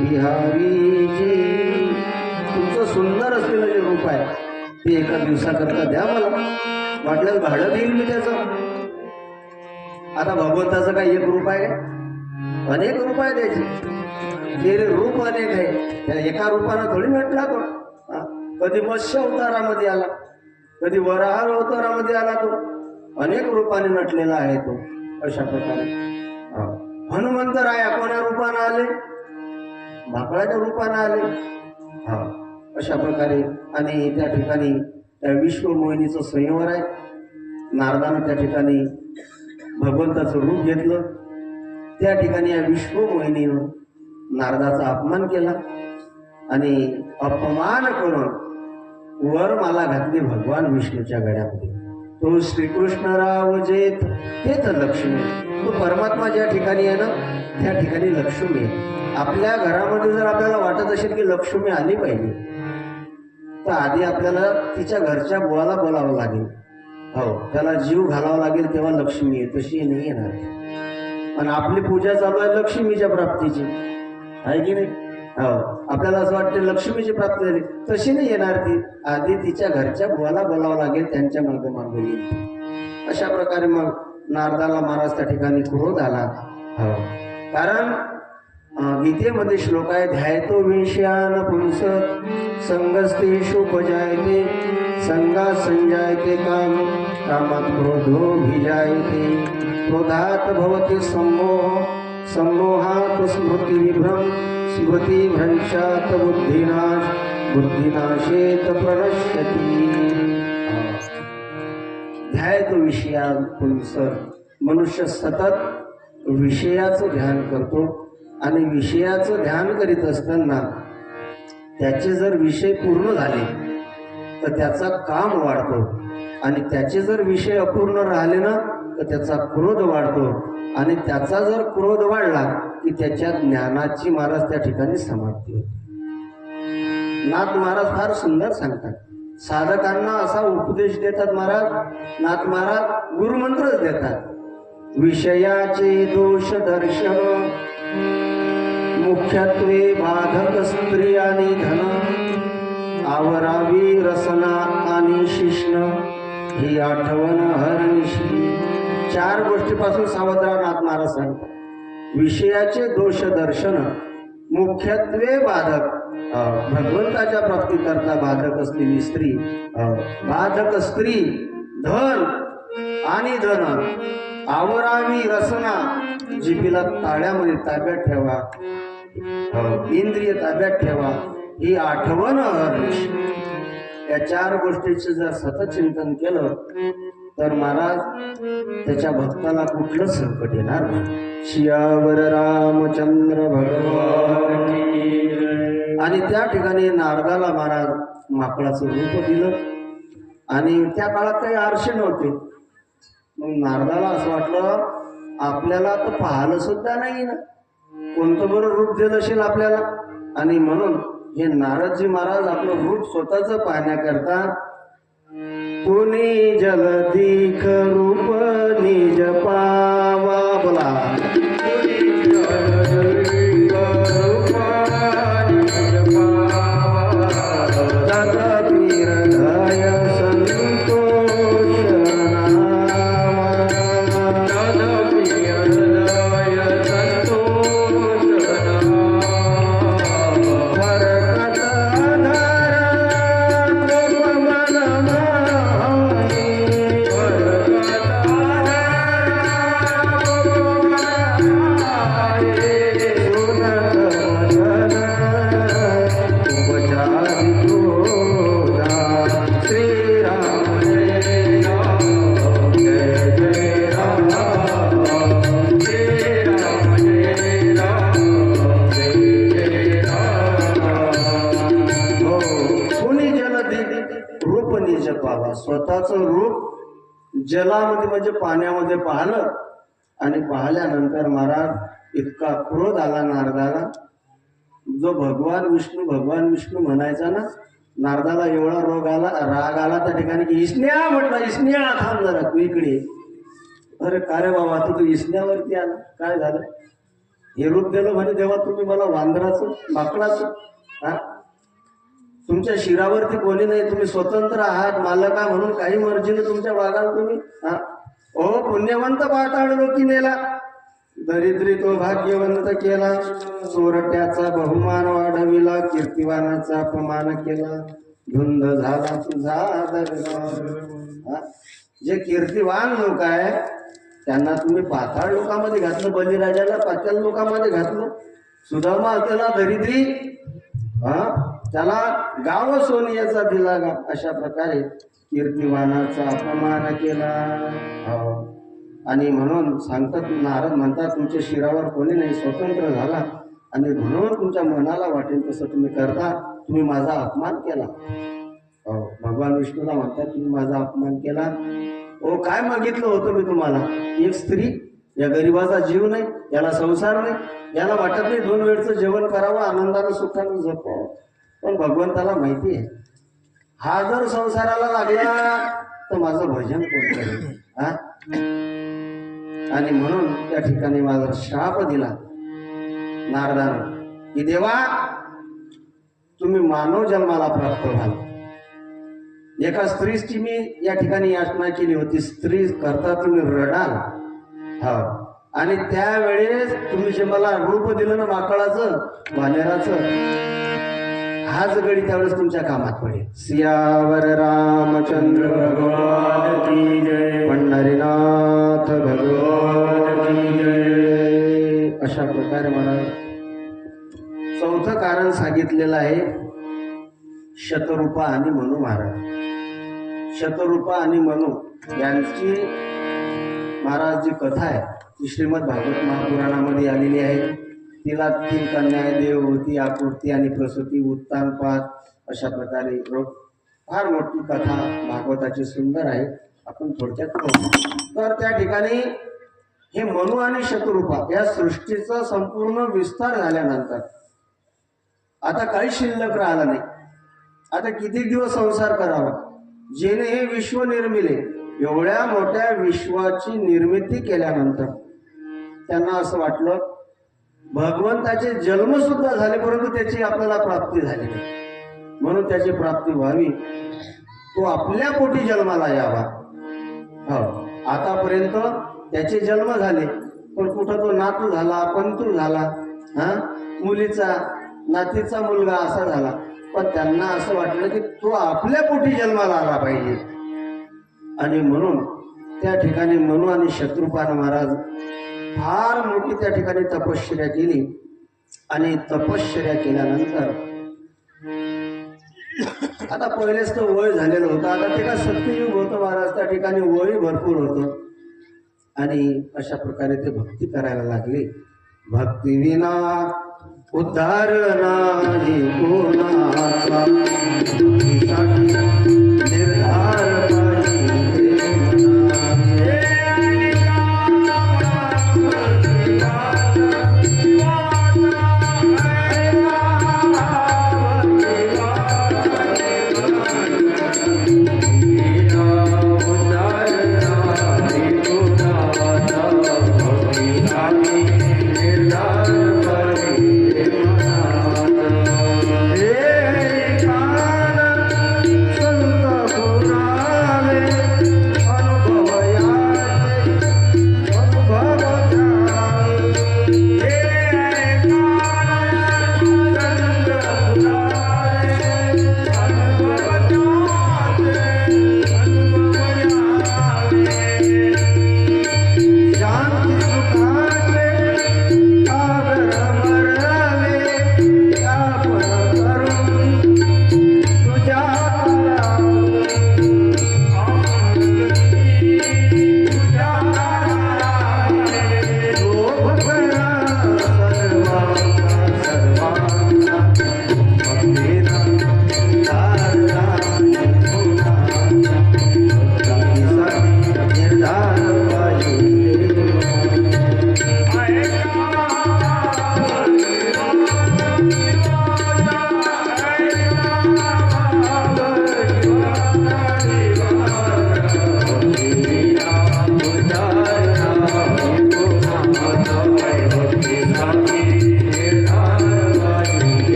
बिहारी जी. तुमचं सुंदर असलेलं जे रूप आहे ते एका दिवसाकरता द्या मला, वाटल्यास भाडं देईल मी त्याचं. आता भगवंताचं काही एक रूप आहे, अनेक रूप आहे त्याची. तेरे रूप अनेक आहे, त्या एका रूपानं थोडी भेटला तो. कधी मत्स्य अवतारामध्ये आला, कधी वराह अवतारामध्ये आला, तो अनेक रूपाने नटलेला आहे तो. अशा प्रकारे हनुमंतराया कोणा रूपानं आले? भाकळाच्या रूपानं आले. हा, अशा प्रकारे. आणि त्या ठिकाणी त्या विश्वमोहिनीचं संयवर आहे. नारदानं त्या ठिकाणी भगवंताचं रूप घेतलं. त्या ठिकाणी या विश्वमोहिनीनं नारदाचा अपमान केला आणि अपमान करून वर माला घातली भगवान विष्णूच्या गळ्यामध्ये. तो श्रीकृष्ण राव जेथ तेच लक्ष्मी. तो परमात्मा ज्या ठिकाणी आहे ना त्या ठिकाणी लक्ष्मी आहे. आपल्या घरामध्ये जर आपल्याला वाटत असेल की लक्ष्मी आली पाहिजे तर आधी आपल्याला तिच्या घरच्या बुवाला बोलावं लागेल. हो, त्याला जीव घालावा लागेल तेव्हा लक्ष्मी आहे. तशी नाही येणार. आणि आपली पूजा चालू आहे लक्ष्मीच्या प्राप्तीची, आहे की नाही? हो, आपल्याला असं वाटतं लक्ष्मीची प्राप्ती झाली, तशी नाही येणार ती. आधी तिच्या घरच्या बुवाला बोलावं लागेल, त्यांच्या मागे मागे येईल. अशा प्रकारे मग नारदाला महाराज त्या ठिकाणी क्रोध आला. हो, कारण गीतेमध्ये श्लोक आहे, ध्यायतो विषयान पुंस संगस्तेषु उपजायते संगात संजायते काम कामात क्रोधो भिजायते क्रोधात भवति सम्मोह सम्मोहात स्मृती विभ्रम स्मृती भ्रंशात बुद्धिनाश बुद्धिनाशेत प्रणश्यति. ध्यायतो विषयान पुंस. मनुष्य सतत विषयाचं ध्यान करतो आणि विषयाचं ध्यान करीत असताना त्याचे जर विषय पूर्ण झाले तर त्याचा काम वाढतो आणि त्याचे जर विषय अपूर्ण राहिले ना तर त्याचा क्रोध वाढतो आणि त्याचा जर क्रोध वाढला की त्याच्या ज्ञानाची महाराज त्या ठिकाणी समाप्ती होते. नाथ महाराज फार सुंदर सांगतात. साधकांना असा उपदेश देतात महाराज. नाथ महाराज गुरुमंत्रच देतात. विषयाचे दोष दर्शन मुख्यत्वे बाधक स्त्री आणि धन आवरावी रसना आणि शिष्ण ही आठवण हरनिशी. 4 गोष्टीपासून सावध राहा नाथ महाराज सांगतात. विषयाचे दोष दर्शन मुख्यत्वे बाधक, भगवंताच्या प्राप्तीकरता बाधक असलेली स्त्री, बाधक स्त्री, धन आणि धन, आवरावी रसना, जिभेला ताळ्यामध्ये ताब्यात ठेवा, इंद्रिय ताब्यात ठेवा, ही आठवण हरनिशी. या 4 गोष्टीचं जर सतत चिंतन केलं तर महाराज त्याच्या भक्ताला कुठलं संकट येणार नाही. सियावर रामचंद्र भगवान. आणि त्या ठिकाणी नारदाला महाराज माकडाचं रूप दिलं आणि त्या काळात काही आरसे नव्हते. मग नारदाला असं वाटलं आपल्याला तर पाहिलं सुद्धा नाही ना, कोणतं बरं रूप दिलं असेल आपल्याला. आणि म्हणून हे नारदजी महाराज आपलं रूप स्वतःच पाहण्याकरता कोणी जलदीख रूप निज पावा. बोला स्वतःचं रूप जलामध्ये म्हणजे पाण्यामध्ये पाहिलं आणि पाहिल्यानंतर महाराज इतका क्रोध आला नारदाला. जो भगवान विष्णू म्हणायचा ना, नारदाला एवढा राग आला त्या ठिकाणी की इसन्या म्हटलं, इसन्या थांब जरा तू इकडे. अरे का रे बाबा तू इसन्यावरती आला, काय झालं? हे रूप दिलं म्हणजे तेव्हा तुम्ही मला वांदराचं माकडाचं, हा तुमच्या शिरावरती कोणी नाही, तुम्ही स्वतंत्र आहात, मालक आहे म्हणून काही मर्जीने तुमच्या वागाल तुम्ही. हा ओ पुण्यवंत पाताळ लोकी नेला, दरिद्री तो भाग्यवंत केला, चोरट्याचा बहुमान वाढविला, कीर्तिवानाचा अपमान केला, धुंद झाला तुझा दर्शन. जे कीर्तिवान लोक आहे त्यांना तुम्ही पाताळ लोकांमध्ये घातलं, बलिराजाला पाताळ लोकांमध्ये घातलं, सुदामा त्याला दरिद्री त्याला गाव सोनियाचा दिला गा. अशा प्रकारे कीर्तिवानाचा अपमान केला. आणि म्हणून सांगतात, नारद म्हणतात, तुमच्या शिरावर कोणी नाही, स्वतंत्र झाला आणि म्हणून तुमच्या मनाला वाटेल तसं तुम्ही करता, तुम्ही माझा अपमान केला. भगवान विष्णूला म्हणतात, तुम्ही माझा अपमान केला. काय मागितलं होतं मी तुम्हाला? एक स्त्री, या गरीबाचा जीव नाही, याला संसार नाही, याला वाटत नाही 2 वेळचं जेवण करावं, आनंदानं सुखानं जपावं. पण भगवंताला माहिती आहे, हा जर संसाराला लागला तर माझं भजन कोण करेल? आणि म्हणून त्या ठिकाणी माझा शाप दिला नारदानं की देवा, तुम्ही मानव जन्माला प्राप्त व्हाल. एका स्त्रीची मी या ठिकाणी याचना केली होती, स्त्री करता तुम्ही रडाल. आणि त्यावेळेस तुम्ही जे मला रूप दिलं ना माकळाचं, वानेराचं, हाच गडी त्यावेळेस तुमच्या कामात पडेल. सियावर रामचंद्र भगवान की जय, पंढरीनाथ भगवान की जय. अशा प्रकारे मला 4थं कारण सांगितलेलं आहे, शतरूपा आणि मनु महाराज. शतरूपा आणि मनु यांची महाराज जी कथा आहे ती श्रीमद भागवत महापुराणामध्ये आलेली आहे. तिला 3 कन्या, देवहूती, आकृती आणि प्रसूती, उत्तानपाद, अशा प्रकारे फार मोठी कथा भागवताची सुंदर आहे. आपण थोडक्यात पाहू. तर त्या ठिकाणी हे मनु आणि शतरूपा या सृष्टीचा संपूर्ण विस्तार झाल्यानंतर आता काही शिल्लक राहिलं नाही. आता किती दिवस संसार करावा? जेणे हे विश्व निर्मिले, एवढ्या मोठ्या विश्वाची निर्मिती केल्यानंतर त्यांना असं वाटलं, भगवंताचे जन्म सुद्धा झाले परंतु त्याची आपल्याला प्राप्ती झाली नाही. म्हणून त्याची प्राप्ती व्हावी, तो आपल्या पोटी जन्माला यावा. आतापर्यंत त्याचे जन्म झाले पण कुठं तो नातू झाला, पंतू झाला, मुलीचा नातीचा मुलगा असा झाला. पण त्यांना असं वाटलं की तो आपल्या पोटी जन्माला आला पाहिजे. आणि म्हणून त्या ठिकाणी मनु आणि शत्रुपान महाराज फार मोठी त्या ठिकाणी तपश्चर्या केली. आणि तपश्चर्या केल्यानंतर आता पहिलेच तर वय झालेलं होतं. आता ते का सत्ययुग होतं महाराज, त्या ठिकाणी वय भरपूर होतं. आणि अशा प्रकारे ते भक्ती करायला लागले. भक्ती विना उद्धार नाही कोणाचा, निर्धार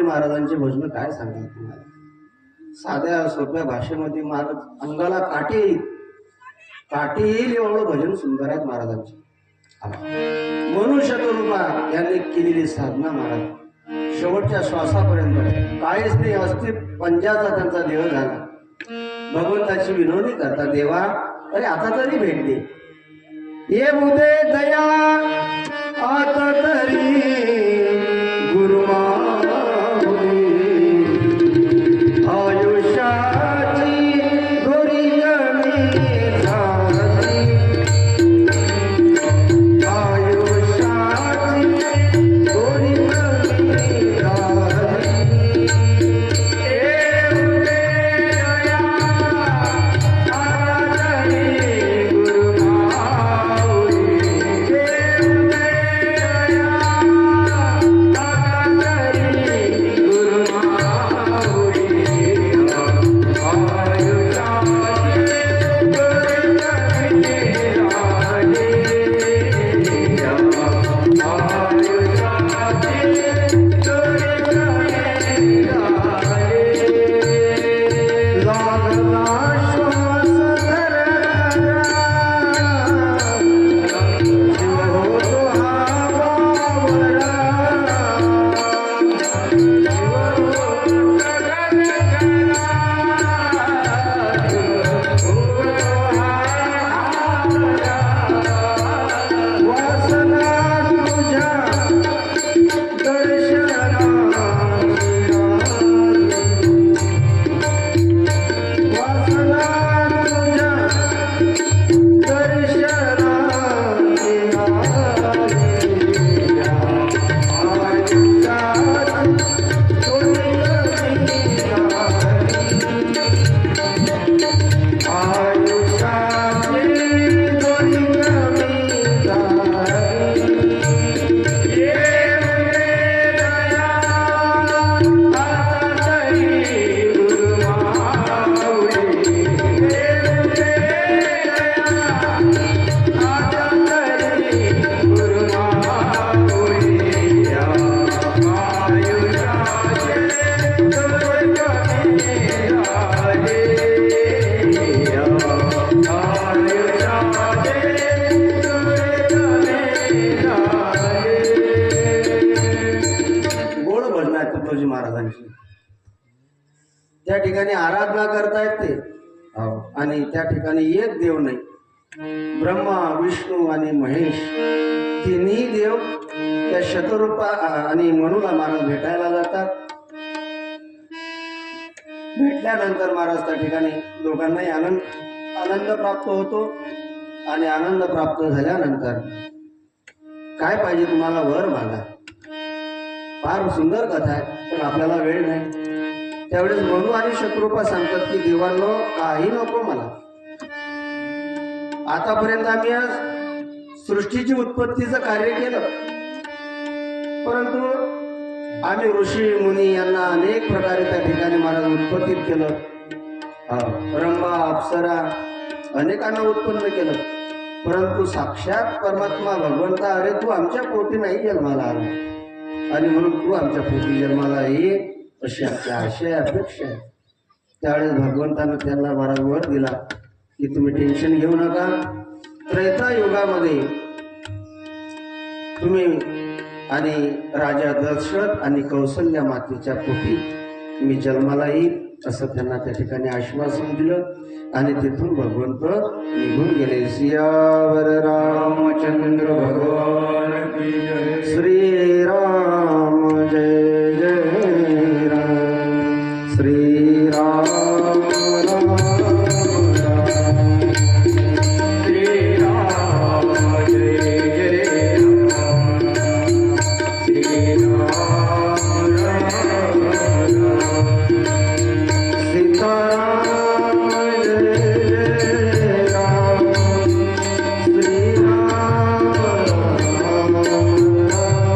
महाराजांची भजन काय सांगाल तुम्हाला. साध्या सोप्या भाषेमध्ये महाराज अंगाला काटे येईल एवढं भजन सुंदर आहेत महाराजांचे. मनुष्यरूपा यांनी केलेली साधना महाराज शेवटच्या श्वासापर्यंत काहीच नाही, अस्थित पंजाचा त्यांचा देह झाला. भगवंताची विनवणी करतात, देवा अरे आता तरी भेट दे, ये उदे दया आता तरी गुरुमाऊली, आयुष्याची गोरी कमी झाली, आयुष्याची गोरी कमी झाली, ये उदे दया आता तरी गुरुमाऊली, ये उदे दया आता तरी गुरुमाऊली, तुकोजी महाराजांची त्या ठिकाणी आराधना करतायत ते, आणि त्या ठिकाणी एक देव नाही, ब्रह्मा विष्णू आणि महेश तिन्ही देव त्या शतरूपा आणि मनूला महाराज भेटायला जातात. भेटल्यानंतर महाराज त्या ठिकाणी दोघांनाही आनंद प्राप्त होतो, आणि आनंद प्राप्त झाल्यानंतर काय पाहिजे तुम्हाला वर मागा. फार सुंदर कथा आहे, पण आपल्याला वेळ नाही. त्यावेळेस मनू आणि शत्रुपा सांगतात की देवांनो काही नको मला, आतापर्यंत आम्ही आज सृष्टीची उत्पत्तीचं कार्य केलं, परंतु आम्ही ऋषी मुनी यांना अनेक प्रकारे त्या ठिकाणी महाराज उत्पत्तीत केलं. रंभा अप्सरा अनेकांना उत्पन्न केलं, परंतु साक्षात परमात्मा भगवंता अरे तू आमच्या पोटी नाही जन्माला आला, आणि म्हणून तू आमच्या पोटी जन्माला ये अशी आमच्या आशय अपेक्षा आहे. त्यावेळेस भगवंतानं त्यांना महाराज वर दिला की तुम्ही टेन्शन घेऊ नका, त्रेता युगामध्ये तुम्ही आणि राजा दशरथ आणि कौसल्या मातेच्या पोटी मी जन्माला येईल असं त्यांना त्या ठिकाणी आश्वासन दिलं, आणि तिथून भगवंत निघून गेले. सियावर रामचंद्र भगवान की जय. श्रीराम जय जय राम. श्रीराम राम राम. श्रीराम जय जय राम. श्रीराम राम राम. सीताराम जय जय राम. श्रीराम राम राम.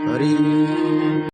हरी